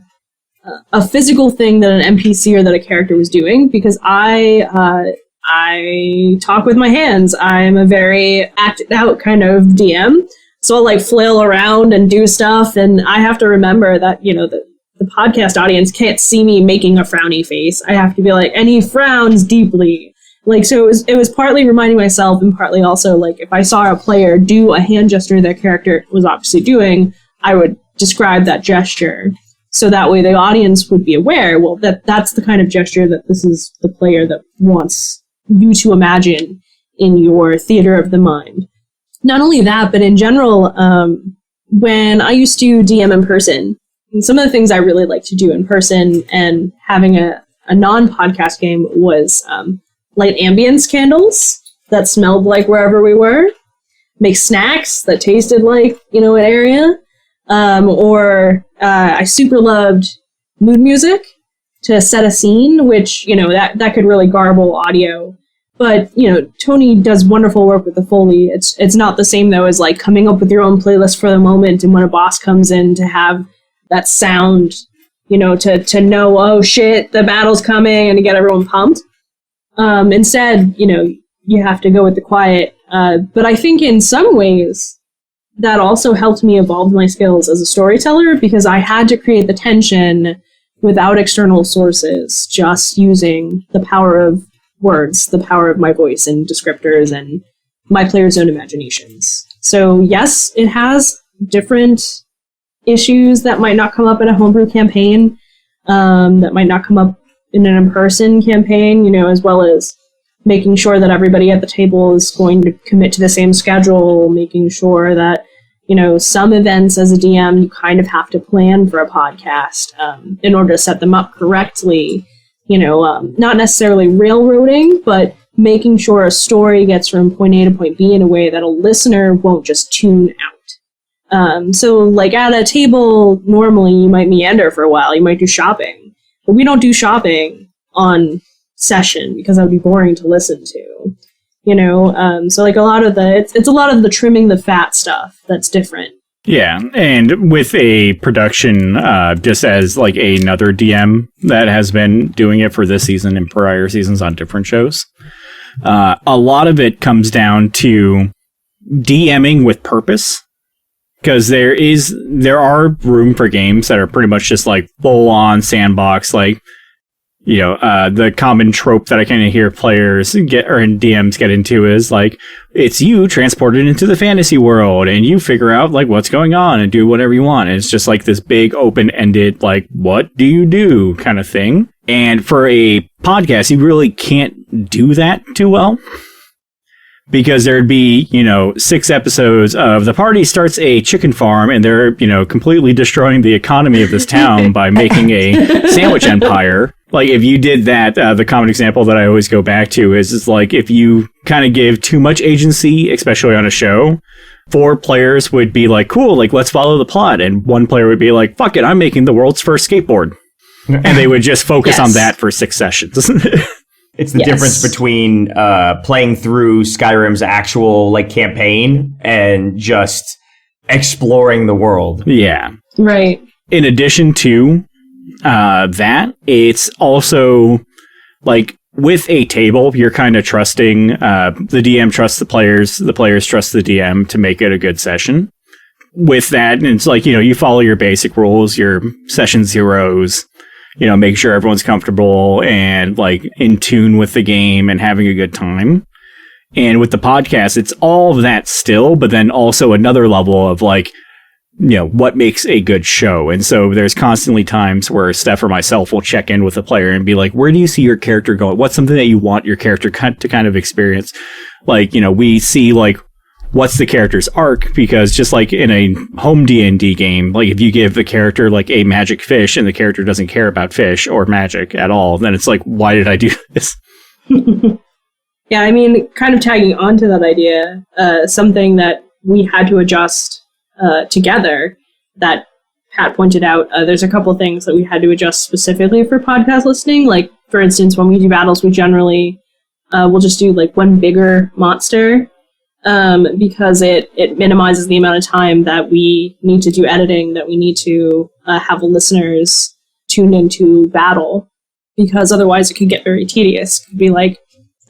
Speaker 2: a physical thing that an NPC or that a character was doing, because I talk with my hands. I'm a very acted out kind of DM, so I'll like flail around and do stuff, and I have to remember that, you know, the podcast audience can't see me making a frowny face. I have to be like, and he frowns deeply. Like, so it was partly reminding myself, and partly also like if I saw a player do a hand gesture their character was obviously doing, I would describe that gesture. So that way the audience would be aware, well, that's the kind of gesture that this is the player that wants you to imagine in your theater of the mind. Not only that, but in general, when I used to DM in person, and some of the things I really like to do in person and having a non-podcast game was light ambience candles that smelled like wherever we were, make snacks that tasted like, you know, an area. Or I super loved mood music to set a scene, which, you know, that could really garble audio. But, you know, Tony does wonderful work with the Foley. It's not the same, though, as like coming up with your own playlist for the moment, and when a boss comes in to have that sound, you know, to know, oh shit, the battle's coming, and to get everyone pumped. Instead, you know, you have to go with the quiet. But I think in some ways that also helped me evolve my skills as a storyteller, because I had to create the tension without external sources, just using the power of words, the power of my voice and descriptors and my players' own imaginations. So yes, it has different issues that might not come up in a homebrew campaign, that might not come up in an in-person campaign, you know, as well as making sure that everybody at the table is going to commit to the same schedule, making sure that, you know, some events as a DM, you kind of have to plan for a podcast in order to set them up correctly, you know, not necessarily railroading, but making sure a story gets from point A to point B in a way that a listener won't just tune out. So, like, at a table, normally you might meander for a while, you might do shopping, but we don't do shopping on session because that would be boring to listen to, you know. So like a lot of it's a lot of the trimming the fat stuff that's different.
Speaker 1: Yeah, and with a production, just as like another DM that has been doing it for this season and prior seasons on different shows, a lot of it comes down to DMing with purpose, because there are room for games that are pretty much just like full on sandbox, like, you know, the common trope that I kind of hear players get or DMs get into is like, it's you transported into the fantasy world and you figure out like what's going on and do whatever you want. And it's just like this big open-ended, like, what do you do kind of thing. And for a podcast, you really can't do that too well, because there'd be, you know, 6 episodes of the party starts a chicken farm and they're, you know, completely destroying the economy of this town by making a sandwich empire. Like, if you did that, the common example that I always go back to is like, if you kind of give too much agency, especially on a show, 4 players would be like, cool, like, let's follow the plot. And 1 player would be like, fuck it, I'm making the world's first skateboard. And they would just focus on that for 6 sessions.
Speaker 4: It's the difference between playing through Skyrim's actual like campaign and just exploring the world.
Speaker 1: Yeah.
Speaker 2: Right.
Speaker 1: In addition to that, it's also like with a table, you're kind of trusting the DM trusts the players trust the DM to make it a good session. With that, it's like, you know, you follow your basic rules, your session zeros, you know, make sure everyone's comfortable and like in tune with the game and having a good time. And with the podcast, it's all of that still, but then also another level of like, you know, what makes a good show. And so there's constantly times where Steph or myself will check in with a player and be like, where do you see your character going? What's something that you want your character to kind of experience? Like, you know, we see like, what's the character's arc? Because just like in a home D&D game, like if you give the character like a magic fish and the character doesn't care about fish or magic at all, then it's like, why did I do this?
Speaker 2: Yeah, I mean, kind of tagging onto that idea, something that we had to adjust together that Pat pointed out, there's a couple of things that we had to adjust specifically for podcast listening. Like, for instance, when we do battles, we generally will just do like one bigger monster. because it minimizes the amount of time that we need to do editing, that we need to have listeners tune into battle, because otherwise it could get very tedious. It could be like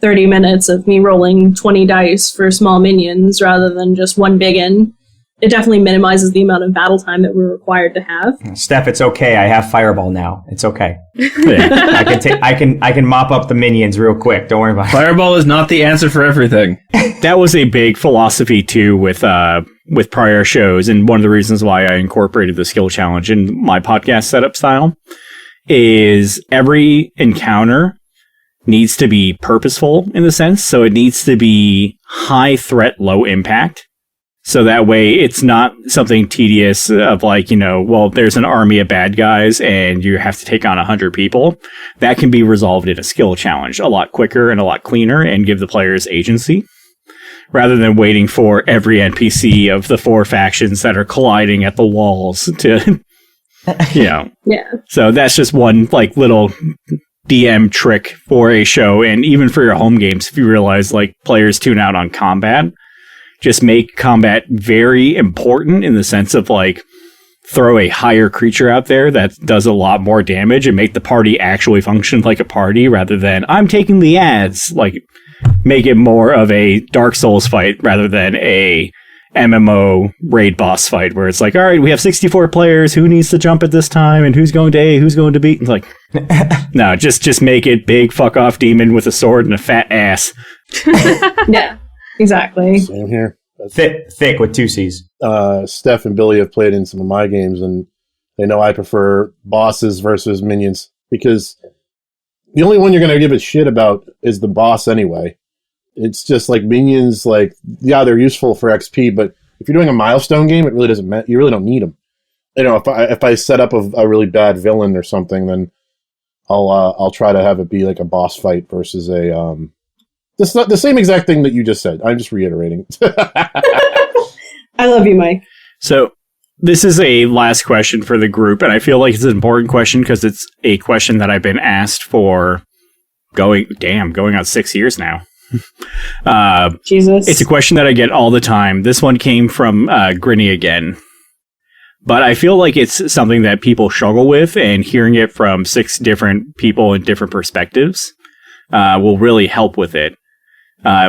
Speaker 2: 30 minutes of me rolling 20 dice for small minions rather than just one big one. It definitely minimizes the amount of battle time that we're required to have.
Speaker 4: Steph, it's okay. I have Fireball now. It's okay.
Speaker 1: Yeah.
Speaker 4: I can mop up the minions real quick. Don't worry about it.
Speaker 3: Fireball is not the answer for everything.
Speaker 1: That was a big philosophy too with prior shows, and one of the reasons why I incorporated the skill challenge in my podcast setup style is every encounter needs to be purposeful in the sense, so it needs to be high threat, low impact. So that way it's not something tedious of like, well, there's an army of bad guys and you have to take on 100 people. That can be resolved in a skill challenge a lot quicker and a lot cleaner and give the players agency rather than waiting for every NPC of the 4 factions that are colliding at the walls to,
Speaker 2: Yeah.
Speaker 1: So that's just one like little DM trick for a show. And even for your home games, if you realize like players tune out on combat, just make combat very important in the sense of like throw a higher creature out there that does a lot more damage and make the party actually function like a party rather than I'm taking the ads. Like make it more of a Dark Souls fight rather than a MMO raid boss fight where it's like, all right, we have 64 players. Who needs to jump at this time? And who's going to A? Who's going to B? It's like, no, just make it big fuck off demon with a sword and a fat ass.
Speaker 2: Yeah. Exactly.
Speaker 6: Same here.
Speaker 4: Thick with 2 C's.
Speaker 6: Steph and Billy have played in some of my games, and they know I prefer bosses versus minions because the only one you're going to give a shit about is the boss anyway. It's just like minions, like, yeah, they're useful for XP, but if you're doing a milestone game, it really doesn't matter. You really don't need them. If I set up a really bad villain or something, then I'll try to have it be like a boss fight versus a That's not the same exact thing that you just said. I'm just reiterating.
Speaker 2: I love you, Mike.
Speaker 1: So this is a last question for the group, and I feel like it's an important question because it's a question that I've been asked for going on 6 years now.
Speaker 2: Jesus.
Speaker 1: It's a question that I get all the time. This one came from Grinny again. But I feel like it's something that people struggle with, and hearing it from 6 different people in different perspectives will really help with it.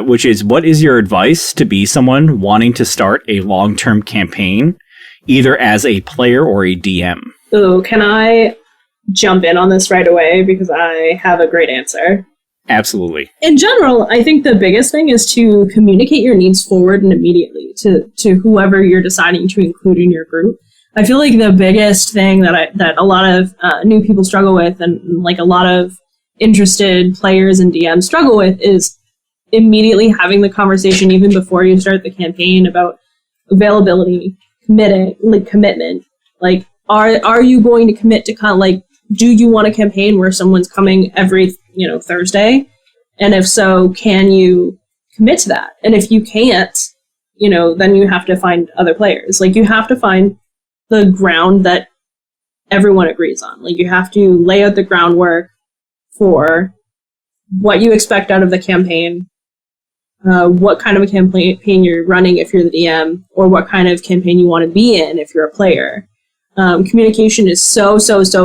Speaker 1: Which is, what is your advice to be someone wanting to start a long-term campaign, either as a player or a DM?
Speaker 2: Ooh, can I jump in on this right away? Because I have a great answer.
Speaker 1: Absolutely.
Speaker 2: In general, I think the biggest thing is to communicate your needs forward and immediately to whoever you're deciding to include in your group. I feel like the biggest thing that a lot of new people struggle with, and like a lot of interested players and DMs struggle with, is immediately having the conversation even before you start the campaign about availability, commitment. Like, are you going to commit to kind of like, do you want a campaign where someone's coming every Thursday? And if so, can you commit to that? And if you can't, then you have to find other players. Like, you have to find the ground that everyone agrees on. Like, you have to lay out the groundwork for what you expect out of the campaign, what kind of a campaign you're running if you're the DM, or what kind of campaign you want to be in if you're a player. Communication is so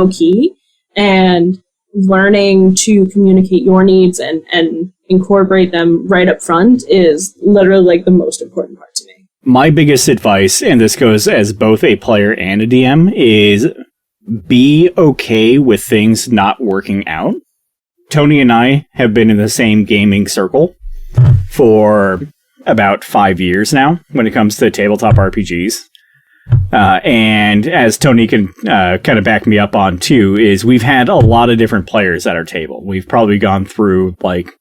Speaker 2: key, and learning to communicate your needs and incorporate them right up front is literally like the most important part to me.
Speaker 1: My biggest advice, and this goes as both a player and a DM, is be okay with things not working out. Tony and I have been in the same gaming circle for about 5 years now when it comes to tabletop RPGs. And as Tony can kind of back me up on too, is we've had a lot of different players at our table. We've probably gone through like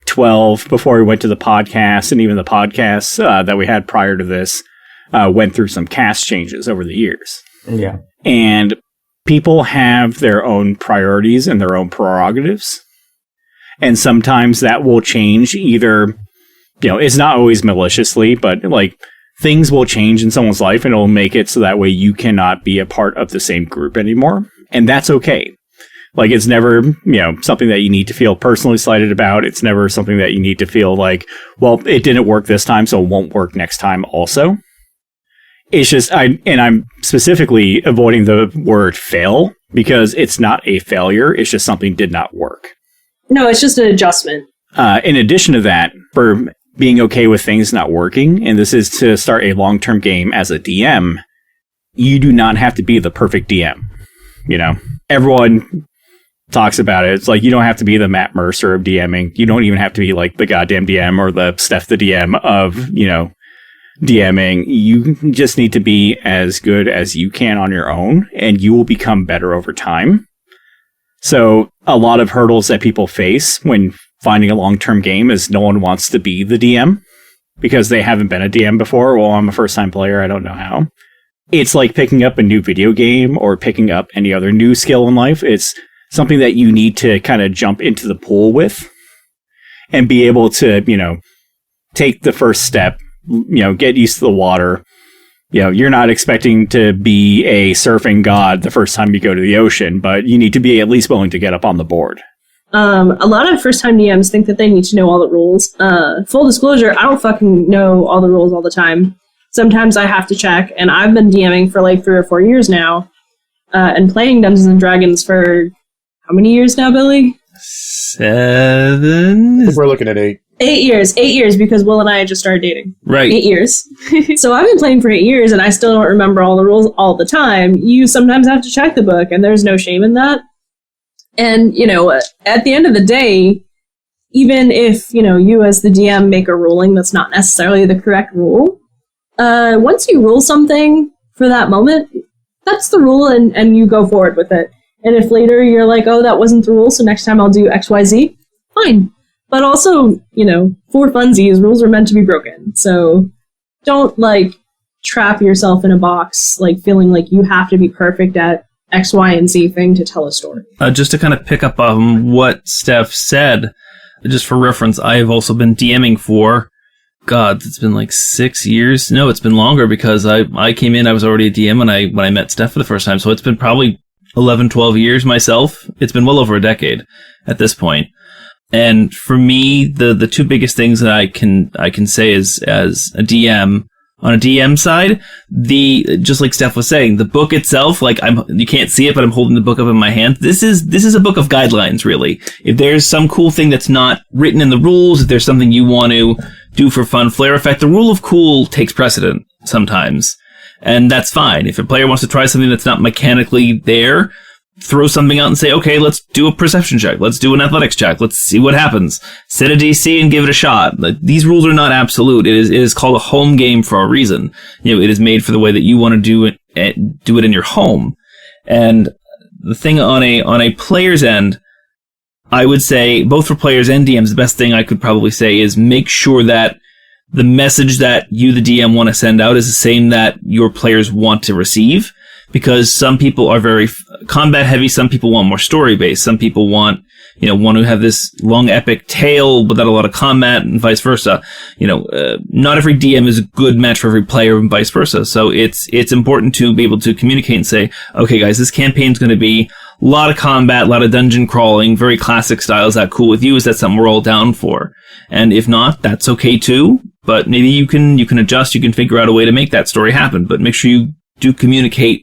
Speaker 1: 12 before we went to the podcast, and even the podcasts that we had prior to this went through some cast changes over the years.
Speaker 4: Yeah.
Speaker 1: And people have their own priorities and their own prerogatives. And sometimes that will change either, it's not always maliciously, but like things will change in someone's life and it'll make it so that way you cannot be a part of the same group anymore. And that's okay. Like, it's never, something that you need to feel personally slighted about. It's never something that you need to feel like, well, it didn't work this time, so it won't work next time also. It's just, I'm specifically avoiding the word fail because it's not a failure. It's just something did not work.
Speaker 2: No, it's just an adjustment.
Speaker 1: In addition to that, for being okay with things not working, and this is to start a long-term game as a DM, you do not have to be the perfect DM. Everyone talks about it. It's like, you don't have to be the Matt Mercer of DMing. You don't even have to be like the goddamn DM or the Steph the DM of, DMing. You just need to be as good as you can on your own, and you will become better over time. So a lot of hurdles that people face when finding a long-term game is no one wants to be the DM because they haven't been a DM before. Well, I'm a first-time player. I don't know how. It's like picking up a new video game or picking up any other new skill in life. It's something that you need to kind of jump into the pool with and be able to, take the first step, get used to the water. You're not expecting to be a surfing god the first time you go to the ocean, but you need to be at least willing to get up on the board.
Speaker 2: A lot of first-time DMs think that they need to know all the rules. Full disclosure, I don't fucking know all the rules all the time. Sometimes I have to check, and I've been DMing for like 3 or 4 years now, and playing Dungeons and Dragons for how many years now, Billy?
Speaker 3: 7?
Speaker 6: We're looking at 8.
Speaker 2: 8 years. 8 years, because Will and I just started dating.
Speaker 3: Right.
Speaker 2: 8 years. So I've been playing for 8 years, and I still don't remember all the rules all the time. You sometimes have to check the book, and there's no shame in that. And, at the end of the day, even if, you as the DM make a ruling that's not necessarily the correct rule, once you rule something for that moment, that's the rule, and you go forward with it. And if later you're like, oh, that wasn't the rule, so next time I'll do XYZ, fine. But also, for funsies, rules are meant to be broken. So don't, trap yourself in a box, feeling like you have to be perfect at X, Y, and Z thing to tell a story.
Speaker 3: Just to kind of pick up on what Steph said, just for reference, I have also been DMing for, it's been 6 years. No, it's been longer because I came in, I was already a DM when I met Steph for the first time. So it's been probably 11, 12 years myself. It's been well over a decade at this point. And for me, the two biggest things that I can say is, as a DM, on a DM side, just like Steph was saying, the book itself, you can't see it, but I'm holding the book up in my hand. This is a book of guidelines, really. If there's some cool thing that's not written in the rules, if there's something you want to do for fun, flair effect, the rule of cool takes precedent sometimes. And that's fine. If a player wants to try something that's not mechanically there, throw something out and say, okay, let's do a perception check. Let's do an athletics check. Let's see what happens. Set a DC and give it a shot. These rules are not absolute. It is called a home game for a reason. It is made for the way that you want to do it in your home. And the thing on a player's end, I would say, both for players and DMs, the best thing I could probably say is make sure that the message that you, the DM, want to send out is the same that your players want to receive. Because some people are very combat heavy, some people want more story based, some people want to have this long epic tale without a lot of combat, and vice versa. Not every DM is a good match for every player, and vice versa. So it's important to be able to communicate and say, okay, guys, this campaign's going to be a lot of combat, a lot of dungeon crawling, very classic style. Is that cool with you? Is that something we're all down for? And if not, that's okay too. But maybe you can adjust, you can figure out a way to make that story happen. But make sure you do communicate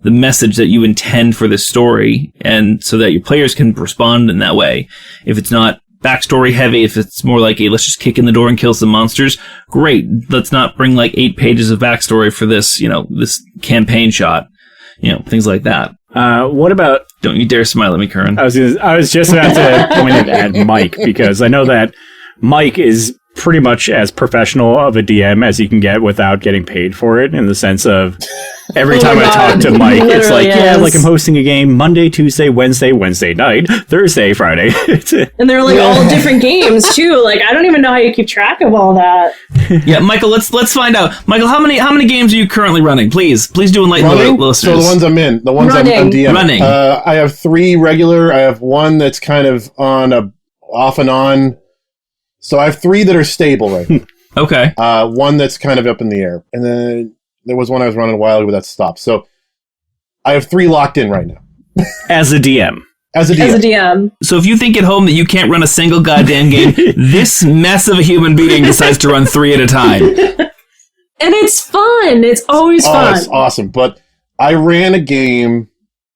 Speaker 3: the message that you intend for this story, and so that your players can respond in that way. If it's not backstory heavy, if it's more like, hey, let's just kick in the door and kill some monsters, great. Let's not bring 8 pages of backstory for this, this campaign shot, things like that.
Speaker 1: What about...
Speaker 3: Don't you dare smile at me, Curran.
Speaker 1: I was just about to point it at Mike, because I know that Mike is pretty much as professional of a DM as you can get without getting paid for it, in the sense of every time I talk to Mike, it's like, yeah, like I'm hosting a game Monday, Tuesday, Wednesday night, Thursday, Friday.
Speaker 2: And they're all different games too. I don't even know how you keep track of all that.
Speaker 3: Yeah, Michael, let's find out. Michael, how many games are you currently running? Please do enlighten the listeners.
Speaker 6: So the ones I'm in, the ones I'm DMing.
Speaker 3: Running.
Speaker 6: I have 3 regular. I have one that's kind of on off and on. So I have 3 that are stable right now.
Speaker 3: Okay.
Speaker 6: One that's kind of up in the air. And then there was one I was running a while ago, but that stopped. So I have 3 locked in right now.
Speaker 1: As a DM.
Speaker 6: As a DM.
Speaker 2: As a DM.
Speaker 3: So if you think at home that you can't run a single goddamn game, this mess of a human being decides to run 3 at a time.
Speaker 2: And it's fun. It's always fun.
Speaker 6: It's awesome. But I ran a game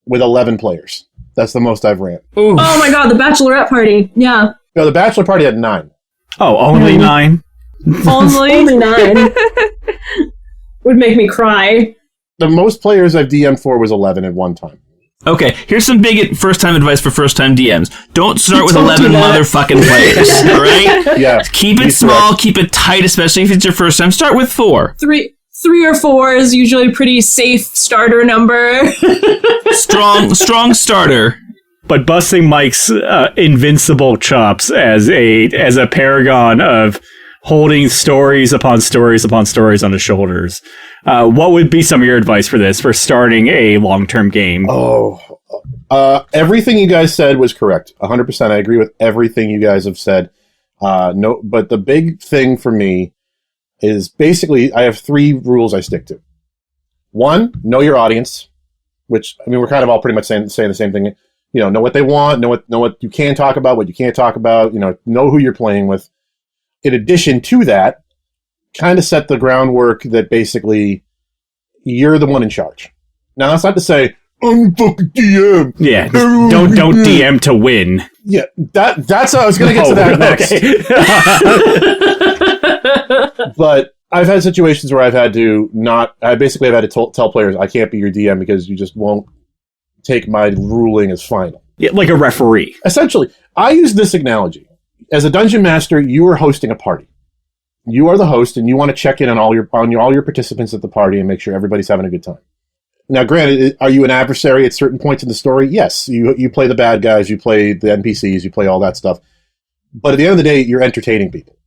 Speaker 6: with 11 players. That's the most I've ran.
Speaker 3: Ooh.
Speaker 2: Oh my god, the bachelorette party. Yeah.
Speaker 6: No, the bachelor party had 9.
Speaker 1: Oh, only 9?
Speaker 2: Only 9. Would make me cry.
Speaker 6: The most players I've DM'd for was 11 at one time.
Speaker 3: Okay, here's some big first-time advice for first-time DMs. Don't start with
Speaker 2: Don't
Speaker 3: 11
Speaker 2: do that.
Speaker 3: motherfucking players, all right?
Speaker 6: Yeah.
Speaker 3: Keep it small, keep it tight, especially if it's your first time. Start with 4.
Speaker 2: 3 or 4 is usually a pretty safe starter number.
Speaker 3: Strong starter.
Speaker 1: But busting Mike's invincible chops as a paragon of holding stories upon stories upon stories on his shoulders. What would be some of your advice for this, for starting a long-term game?
Speaker 6: Everything you guys said was correct. 100%. I agree with everything you guys have said. No, but the big thing for me is basically I have 3 rules I stick to. 1, know your audience, which, I mean, we're kind of all pretty much saying the same thing. You know what they want, know what you can talk about, what you can't talk about, know who you're playing with. In addition to that, kind of set the groundwork that basically you're the one in charge. Now, that's not to say, I'm fucking DM.
Speaker 1: Yeah, don't DM to win.
Speaker 6: Yeah, that's how I was going to get to that next. But I've had situations where I've had to tell players, I can't be your DM because you just won't take my ruling as final.
Speaker 1: Yeah, like a referee.
Speaker 6: Essentially, I use this analogy. As a dungeon master, you are hosting a party. You are the host, and you want to check in on all your participants at the party and make sure everybody's having a good time. Now, granted, are you an adversary at certain points in the story? Yes, you play the bad guys, you play the NPCs, you play all that stuff. But at the end of the day, you're entertaining people,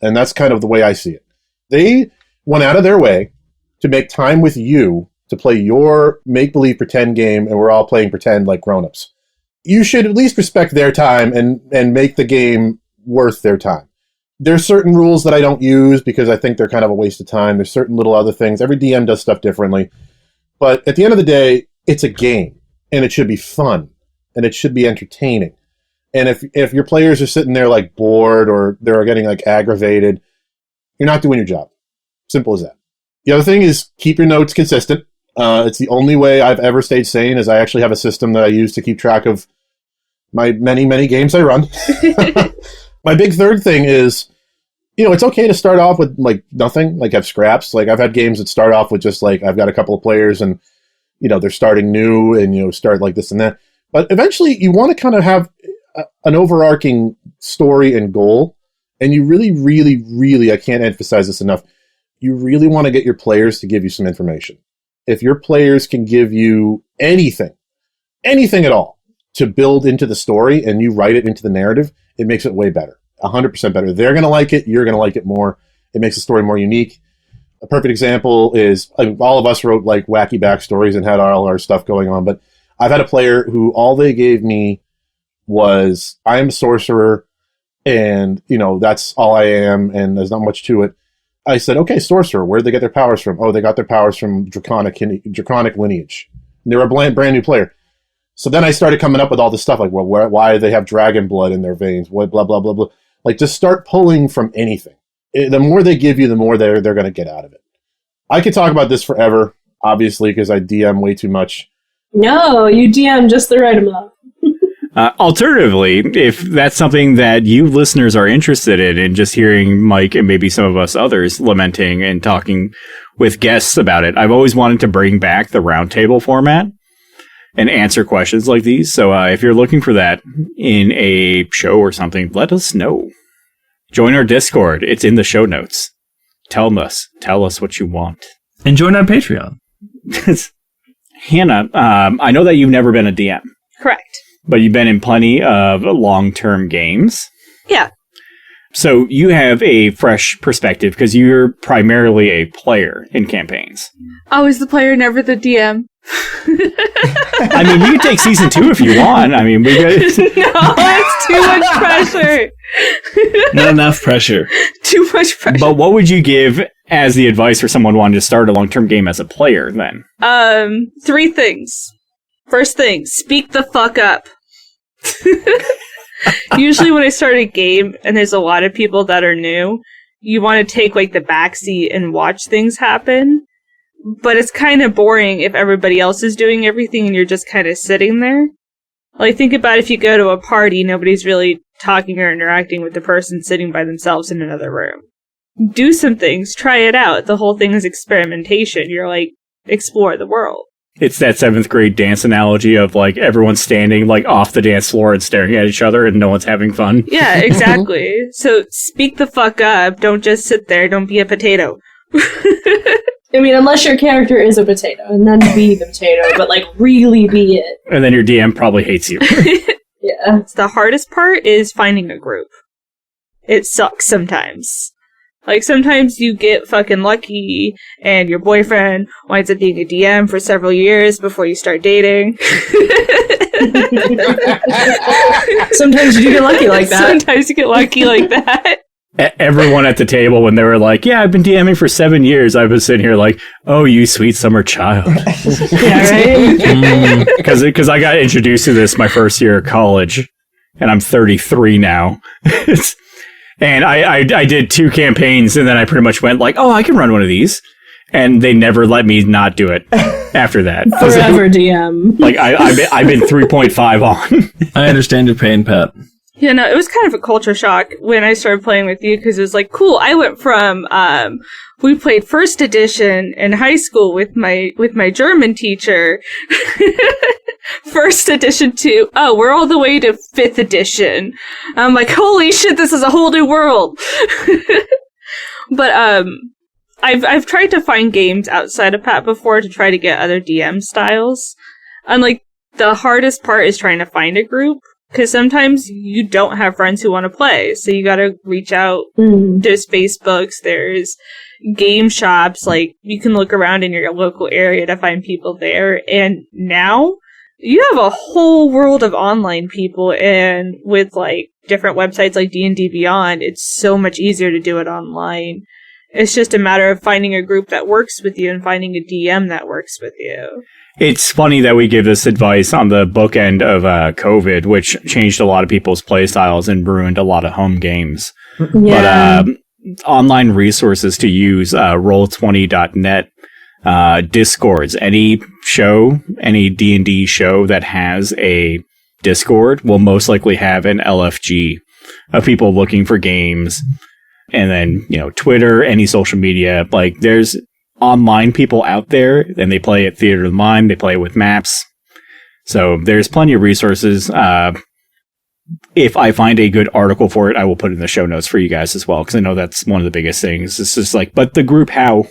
Speaker 6: and that's kind of the way I see it. They went out of their way to make time with you to play your make-believe pretend game, and we're all playing pretend like grown-ups. You should at least respect their time and make the game worth their time. There's certain rules that I don't use because I think they're kind of a waste of time. There's certain little other things. Every DM does stuff differently. But at the end of the day, it's a game, and it should be fun, and it should be entertaining. And if your players are sitting there like bored or they're getting like aggravated, you're not doing your job. Simple as that. The other thing is keep your notes consistent. It's the only way I've ever stayed sane is I actually have a system that I use to keep track of my many, many games I run. My big third thing is, it's okay to start off with like nothing, like have scraps. Like I've had games that start off with just like, I've got a couple of players and, they're starting new and, start like this and that. But eventually you want to kind of have an overarching story and goal. And you really, really, really, I can't emphasize this enough. You really want to get your players to give you some information. If your players can give you anything at all to build into the story and you write it into the narrative, it makes it way better. 100% better. They're going to like it. You're going to like it more. It makes the story more unique. A perfect example is all of us wrote like wacky backstories and had all our stuff going on. But I've had a player who all they gave me was, I am a sorcerer and, that's all I am. And there's not much to it. I said, okay, sorcerer, where'd they get their powers from? Oh, they got their powers from draconic lineage. And they were a brand new player. So then I started coming up with all this stuff like, well, why do they have dragon blood in their veins? What, blah, blah, blah, blah. Like, just start pulling from anything. The more they give you, the more they're going to get out of it. I could talk about this forever, obviously, because I DM way too much.
Speaker 2: No, you DM just the right amount.
Speaker 1: Alternatively, if that's something that you listeners are interested in just hearing Mike and maybe some of us others lamenting and talking with guests about it, I've always wanted to bring back the roundtable format and answer questions like these. So if you're looking for that in a show or something, let us know. Join our Discord. It's in the show notes. Tell us what you want.
Speaker 3: And join our Patreon.
Speaker 1: Hannah, I know that you've never been a DM.
Speaker 5: Correct.
Speaker 1: But you've been in plenty of long-term games.
Speaker 5: Yeah.
Speaker 1: So you have a fresh perspective because you're primarily a player in campaigns.
Speaker 5: Always the player, never the DM.
Speaker 1: I mean, you can take season 2 if you want. I mean, we got
Speaker 5: No, it's too much pressure.
Speaker 3: Not enough pressure.
Speaker 5: Too much pressure.
Speaker 1: But what would you give as the advice for someone wanting to start a long-term game as a player then?
Speaker 5: 3 things. First thing, speak the fuck up. Usually when I start a game and there's a lot of people that are new, you want to take like the backseat and watch things happen. But it's kind of boring if everybody else is doing everything and you're just kind of sitting there. Like, think about if you go to a party, nobody's really talking or interacting with the person sitting by themselves in another room. Do some things, try it out. The whole thing is experimentation. You're like, explore the world.
Speaker 1: It's that 7th grade dance analogy of like everyone's standing like off the dance floor and staring at each other and no one's having fun.
Speaker 5: Yeah, exactly. So speak the fuck up. Don't just sit there. Don't be a potato.
Speaker 2: I mean, unless your character is a potato, and then be the potato, but like really be it.
Speaker 1: And then your DM probably hates you.
Speaker 2: Yeah.
Speaker 5: The hardest part is finding a group. It sucks sometimes. Like, sometimes you get fucking lucky, and your boyfriend winds up being a DM for several years before you start dating.
Speaker 2: Sometimes you do get lucky like that.
Speaker 5: Sometimes you get lucky like that.
Speaker 1: Everyone at the table, when they were like, yeah, I've been DMing for 7 years, I was sitting here like, oh, you sweet summer child.
Speaker 2: Yeah, right?
Speaker 1: Because I got introduced to this my first year of college, and I'm 33 now. And I did 2 campaigns, and then I pretty much went like, oh, I can run one of these. And they never let me not do it after that.
Speaker 2: Forever DM.
Speaker 1: Like, I've been 3.5 on.
Speaker 3: I understand your pain, Pat.
Speaker 5: Yeah, no, it was kind of a culture shock when I started playing with you, because it was like, cool, I went from, we played 1st edition in high school with my German teacher, 1st edition to, oh, we're all the way to 5th edition. I'm like, holy shit, this is a whole new world. But, I've tried to find games outside of Pat before to try to get other DM styles. And, like, the hardest part is trying to find a group. Because sometimes you don't have friends who want to play, so you gotta reach out. There's Facebooks, there's game shops, like, you can look around in your local area to find people there, and now, you have a whole world of online people, and with, like, different websites like D&D Beyond, it's so much easier to do it online. It's just a matter of finding a group that works with you and finding a DM that works with you.
Speaker 1: It's funny that we give this advice on the bookend of COVID, which changed a lot of people's playstyles and ruined a lot of home games.
Speaker 2: Yeah.
Speaker 1: But online resources to use, Roll20.net, Discords. Any show, any D&D show that has a Discord will most likely have an LFG of people looking for games. And then, Twitter, any social media, like there's online people out there, and they play at Theater of the Mind, they play with maps. So there's plenty of resources. If I find a good article for it, I will put it in the show notes for you guys as well, because I know that's one of the biggest things. It's just like, but the group how?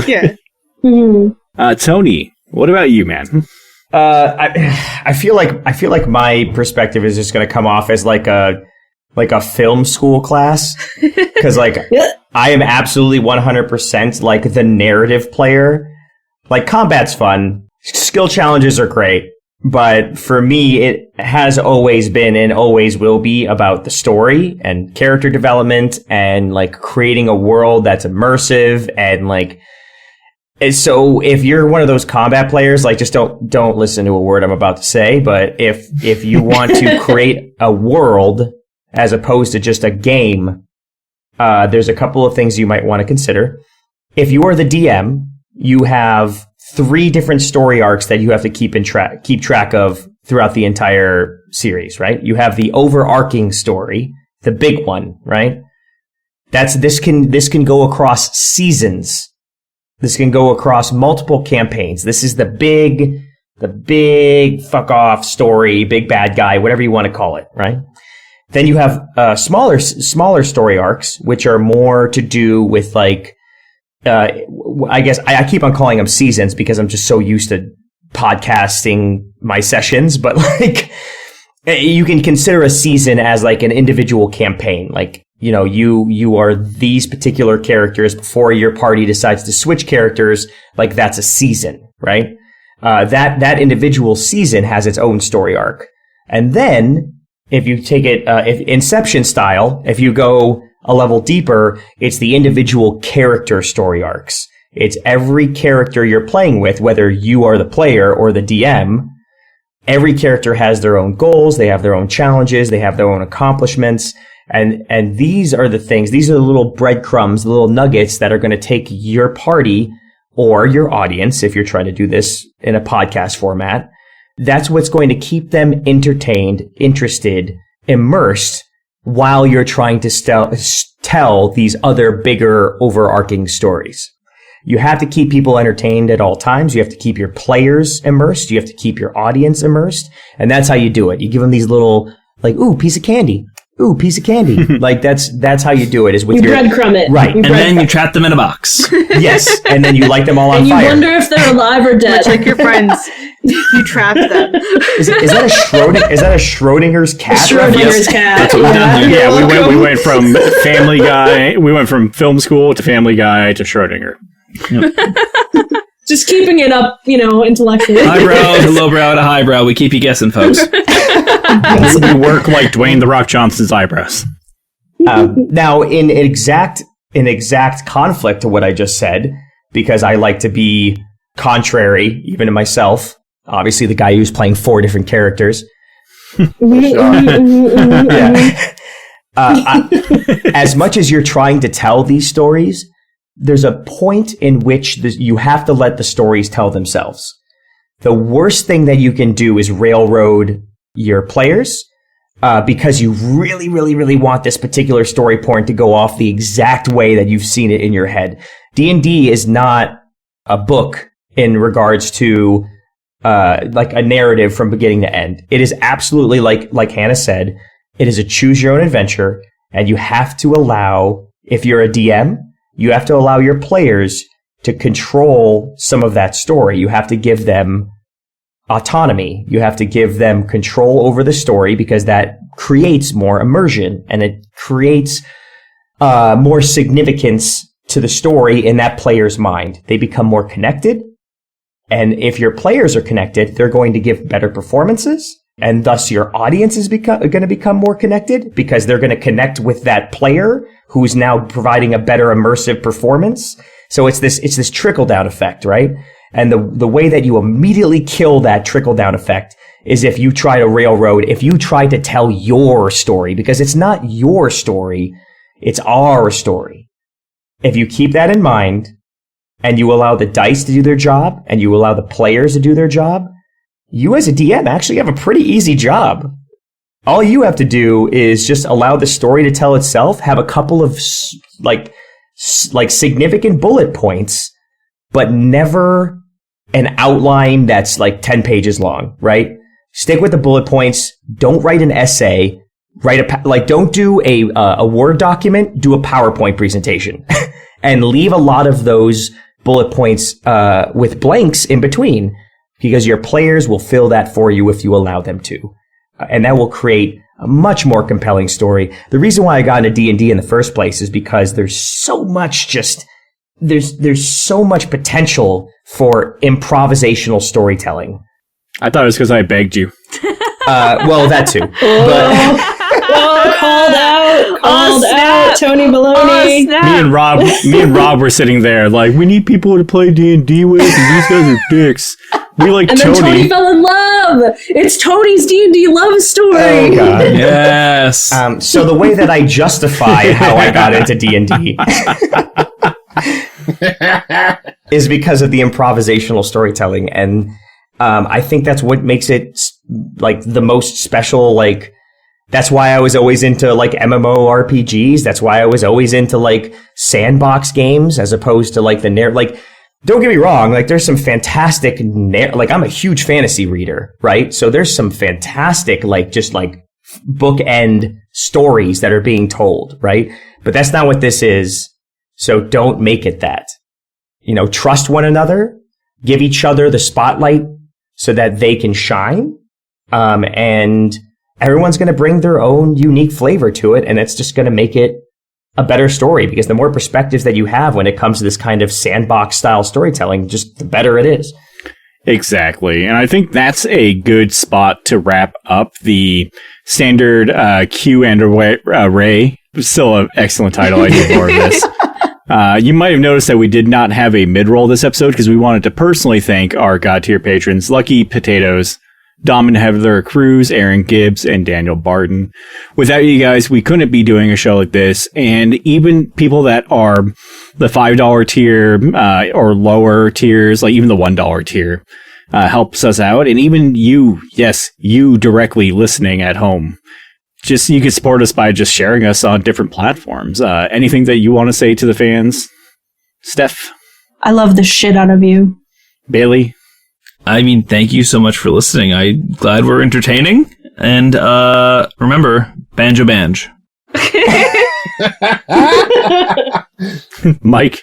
Speaker 5: Yeah.
Speaker 1: Tony, what about you, man?
Speaker 4: I feel like my perspective is just going to come off as like a film school class, because like I am absolutely 100% like the narrative player. Like, combat's fun, skill challenges are great, but for me it has always been and always will be about the story and character development and like creating a world that's immersive. And like, so if you're one of those combat players, like, just don't listen to a word I'm about to say, but if you want to create a world as opposed to just a game, there's a couple of things you might want to consider. If you are the DM, you have 3 different story arcs that you have to keep track of throughout the entire series, right? You have the overarching story, the big one, right? This can go across seasons. This can go across multiple campaigns. This is the big fuck off story, big bad guy, whatever you want to call it, right? Then you have smaller story arcs, which are more to do with like, I guess I keep on calling them seasons because I'm just so used to podcasting my sessions, but like, you can consider a season as like an individual campaign. Like, you are these particular characters before your party decides to switch characters. Like, that's a season, right? That individual season has its own story arc. And then, if you take it, if Inception style, if you go a level deeper, it's the individual character story arcs. It's every character you're playing with, whether you are the player or the DM, every character has their own goals, they have their own challenges, they have their own accomplishments. And these are the things, these are the little breadcrumbs, the little nuggets that are going to take your party or your audience, if you're trying to do this in a podcast format. That's what's going to keep them entertained, interested, immersed while you're trying to tell these other bigger overarching stories. You have to keep people entertained at all times. You have to keep your players immersed. You have to keep your audience immersed. And that's how you do it. You give them these little, like, ooh, piece of candy. Ooh, piece of candy. Like, that's how you do it, is with
Speaker 2: you breadcrumb it.
Speaker 4: Right.
Speaker 3: And then you trap them in a box.
Speaker 4: Yes. And then you light them all on
Speaker 2: and
Speaker 4: fire.
Speaker 2: you wonder if they're alive or dead.
Speaker 5: Much like your friends. You trap them.
Speaker 4: Is that a Schrodinger's cat?
Speaker 2: Schrodinger's cat.
Speaker 3: That's what we've done here.
Speaker 1: Yeah, we went from Family Guy. We went from film school to Family Guy to Schrodinger.
Speaker 2: Just keeping it up, intellectually.
Speaker 3: Highbrow to lowbrow to highbrow. We keep you guessing, folks.
Speaker 1: We work like Dwayne The Rock Johnson's eyebrows.
Speaker 4: Now, in exact conflict to what I just said, because I like to be contrary, even to myself. Obviously, the guy who's playing 4 different characters. Yeah. As much as you're trying to tell these stories, there's a point in which you have to let the stories tell themselves. The worst thing that you can do is railroad your players, because you really, really, really want this particular story point to go off the exact way that you've seen it in your head. D&D is not a book in regards to like a narrative from beginning to end. It is absolutely, like Hannah said, it is a choose your own adventure, and you have to allow, if you're a DM, you have to allow your players to control some of that story. You have to give them autonomy. You have to give them control over the story, because that creates more immersion and it creates more significance to the story in that player's mind. They become more connected. And if your players are connected, they're going to give better performances. And thus your audience is going to become more connected, because they're going to connect with that player who's now providing a better immersive performance. So it's this trickle down effect, right? And the way that you immediately kill that trickle down effect is if you try to railroad, if you try to tell your story, because it's not your story, it's our story. If you keep that in mind and you allow the dice to do their job and you allow the players to do their job, you as a DM actually have a pretty easy job. All you have to do is just allow the story to tell itself, have a couple of like significant bullet points, but never an outline that's like 10 pages long, right? Stick with the bullet points. Don't write an essay. Don't do a Word document. Do a PowerPoint presentation, and leave a lot of those bullet points with blanks in between, because your players will fill that for you if you allow them to, and that will create a much more compelling story. The reason why I got into D&D in the first place is because there's so much there's so much potential for improvisational storytelling.
Speaker 1: I thought it was because I begged you.
Speaker 4: Well, that too.
Speaker 2: Called out, Tony Baloney.
Speaker 1: Me and Rob were sitting there like, we need people to play D&D with, and these guys are dicks. We like
Speaker 2: and
Speaker 1: Tony.
Speaker 2: Then Tony fell in love. It's Tony's D&D love story.
Speaker 4: Oh, God.
Speaker 3: Yes.
Speaker 4: So the way that I justify how I got into D&D is because of the improvisational storytelling, and I think that's what makes it like the most special. Like, that's why I was always into like MMORPGs. That's why I was always into like sandbox games as opposed to like like, don't get me wrong, like there's some fantastic like I'm a huge fantasy reader, right? So there's some fantastic like just like bookend stories that are being told, right? But that's not what this is. So don't make it that. Trust one another, give each other the spotlight so that they can shine. And everyone's going to bring their own unique flavor to it. And it's just going to make it a better story, because the more perspectives that you have when it comes to this kind of sandbox style storytelling, just the better it is.
Speaker 1: Exactly. And I think that's a good spot to wrap up the standard Q&Aerei. Still an excellent title. I need more of this. You might have noticed that we did not have a mid-roll this episode because we wanted to personally thank our God tier patrons, Lucky Potatoes, Dom and Heather Cruz, Aaron Gibbs, and Daniel Barton. Without you guys, we couldn't be doing a show like this. And even people that are the $5 tier or lower tiers, like even the $1 tier, helps us out. And even you, yes, you directly listening at home. Just you can support us by just sharing us on different platforms. Anything that you want to say to the fans? Steph?
Speaker 2: I love the shit out of you.
Speaker 1: Bailey?
Speaker 3: I mean, thank you so much for listening. I'm glad we're entertaining. And remember, banjo banj.
Speaker 1: Mike?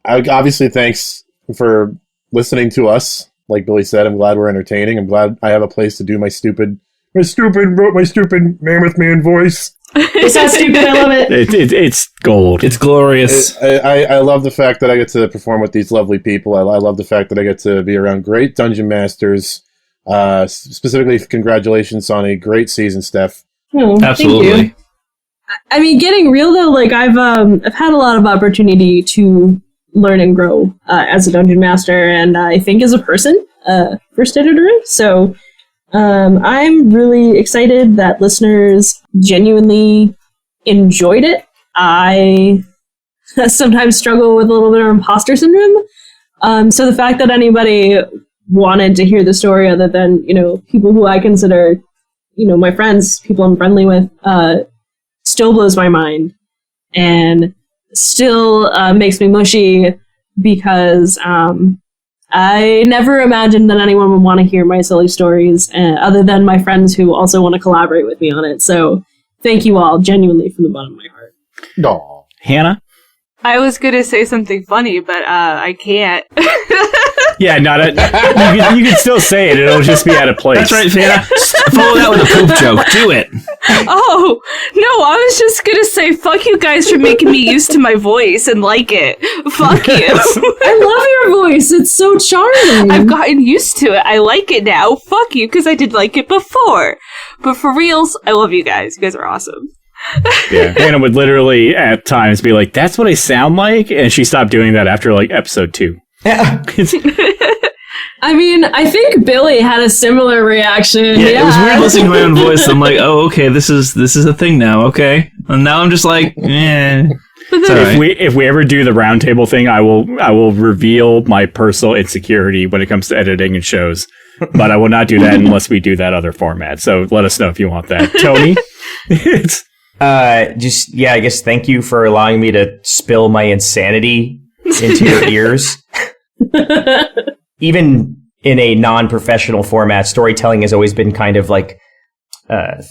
Speaker 6: Obviously, thanks for listening to us. Like Billy said, I'm glad we're entertaining. I'm glad I have a place to do my stupid Mammoth Man voice.
Speaker 2: It's not stupid. I love it.
Speaker 1: It's gold.
Speaker 3: It's glorious.
Speaker 6: I love the fact that I get to perform with these lovely people. I love the fact that I get to be around great dungeon masters. Specifically, congratulations on a great season, Steph.
Speaker 2: Oh,
Speaker 3: Absolutely.
Speaker 2: Thank you. I mean, getting real though, like I've had a lot of opportunity to learn and grow as a dungeon master, and I think as a person for Standard Array. So I'm really excited that listeners genuinely enjoyed it. I sometimes struggle with a little bit of imposter syndrome. So the fact that anybody wanted to hear the story other than, people who I consider, my friends, people I'm friendly with, still blows my mind and still makes me mushy because I never imagined that anyone would want to hear my silly stories other than my friends who also want to collaborate with me on it. So thank you all, genuinely, from the bottom of my heart.
Speaker 6: Aw.
Speaker 1: Hannah?
Speaker 5: I was going to say something funny, but I can't.
Speaker 1: Yeah, you can still say it. It'll just be out of place.
Speaker 3: That's right, Hannah. Follow that with a poop joke. Do it.
Speaker 5: Oh, no, I was just going to say, fuck you guys for making me used to my voice and like it. Fuck you.
Speaker 2: I love your voice. It's so charming.
Speaker 5: I've gotten used to it. I like it now. Fuck you, because I did like it before. But for reals, I love you guys. You guys are awesome.
Speaker 1: Yeah, Hannah would literally at times be like, "That's what I sound like," and she stopped doing that after like episode 2.
Speaker 4: Yeah.
Speaker 2: I mean, I think Billy had a similar reaction.
Speaker 3: Yeah, it was weird listening to my own voice. I'm like, oh, okay, this is a thing now. Okay, and now I'm just like, eh.
Speaker 1: If we ever do the roundtable thing, I will reveal my personal insecurity when it comes to editing and shows. But I will not do that unless we do that other format. So let us know if you want that, Tony.
Speaker 4: I guess thank you for allowing me to spill my insanity into your ears. Even in a non-professional format, storytelling has always been kind of like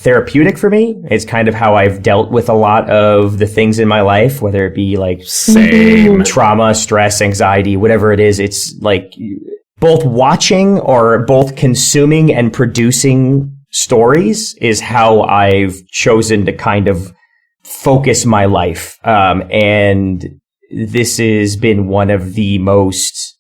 Speaker 4: therapeutic for me. It's kind of how I've dealt with a lot of the things in my life, whether it be like
Speaker 1: Same.
Speaker 4: trauma, stress, anxiety, whatever it is. It's like both watching or both consuming and producing stories is how I've chosen to kind of focus my life. And this has been one of the most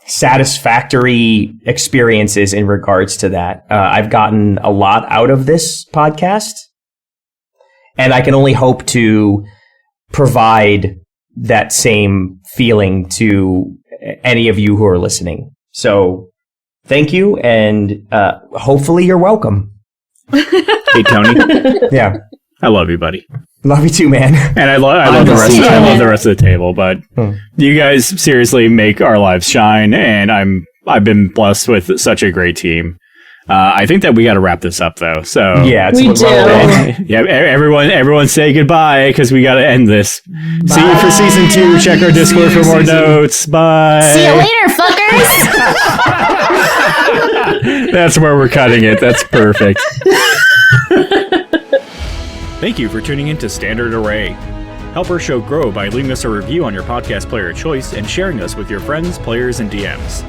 Speaker 4: satisfactory experiences in regards to that. I've gotten a lot out of this podcast, and I can only hope to provide that same feeling to any of you who are listening. So thank you, and hopefully you're welcome.
Speaker 1: Hey, Tony.
Speaker 4: Yeah.
Speaker 1: I love you, buddy.
Speaker 4: Love you too, man.
Speaker 1: And I love the rest. I love the rest of the table. But you guys seriously make our lives shine, and I've been blessed with such a great team. I think that we got to wrap this up, though. So
Speaker 4: Yeah, it's
Speaker 2: We
Speaker 4: what
Speaker 2: do.
Speaker 4: we're
Speaker 1: yeah, everyone say goodbye because we got to end this. See you for season 2. Check our Discord for more notes. Bye.
Speaker 7: See you later, fuckers!
Speaker 1: That's where we're cutting it. That's perfect. Thank you for tuning in to Standard Array. Help our show grow by leaving us a review on your podcast player of choice and sharing us with your friends, players, and DMs.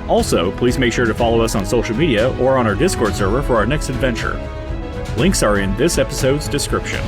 Speaker 1: Also, please make sure to follow us on social media or on our Discord server for our next adventure. Links are in this episode's description.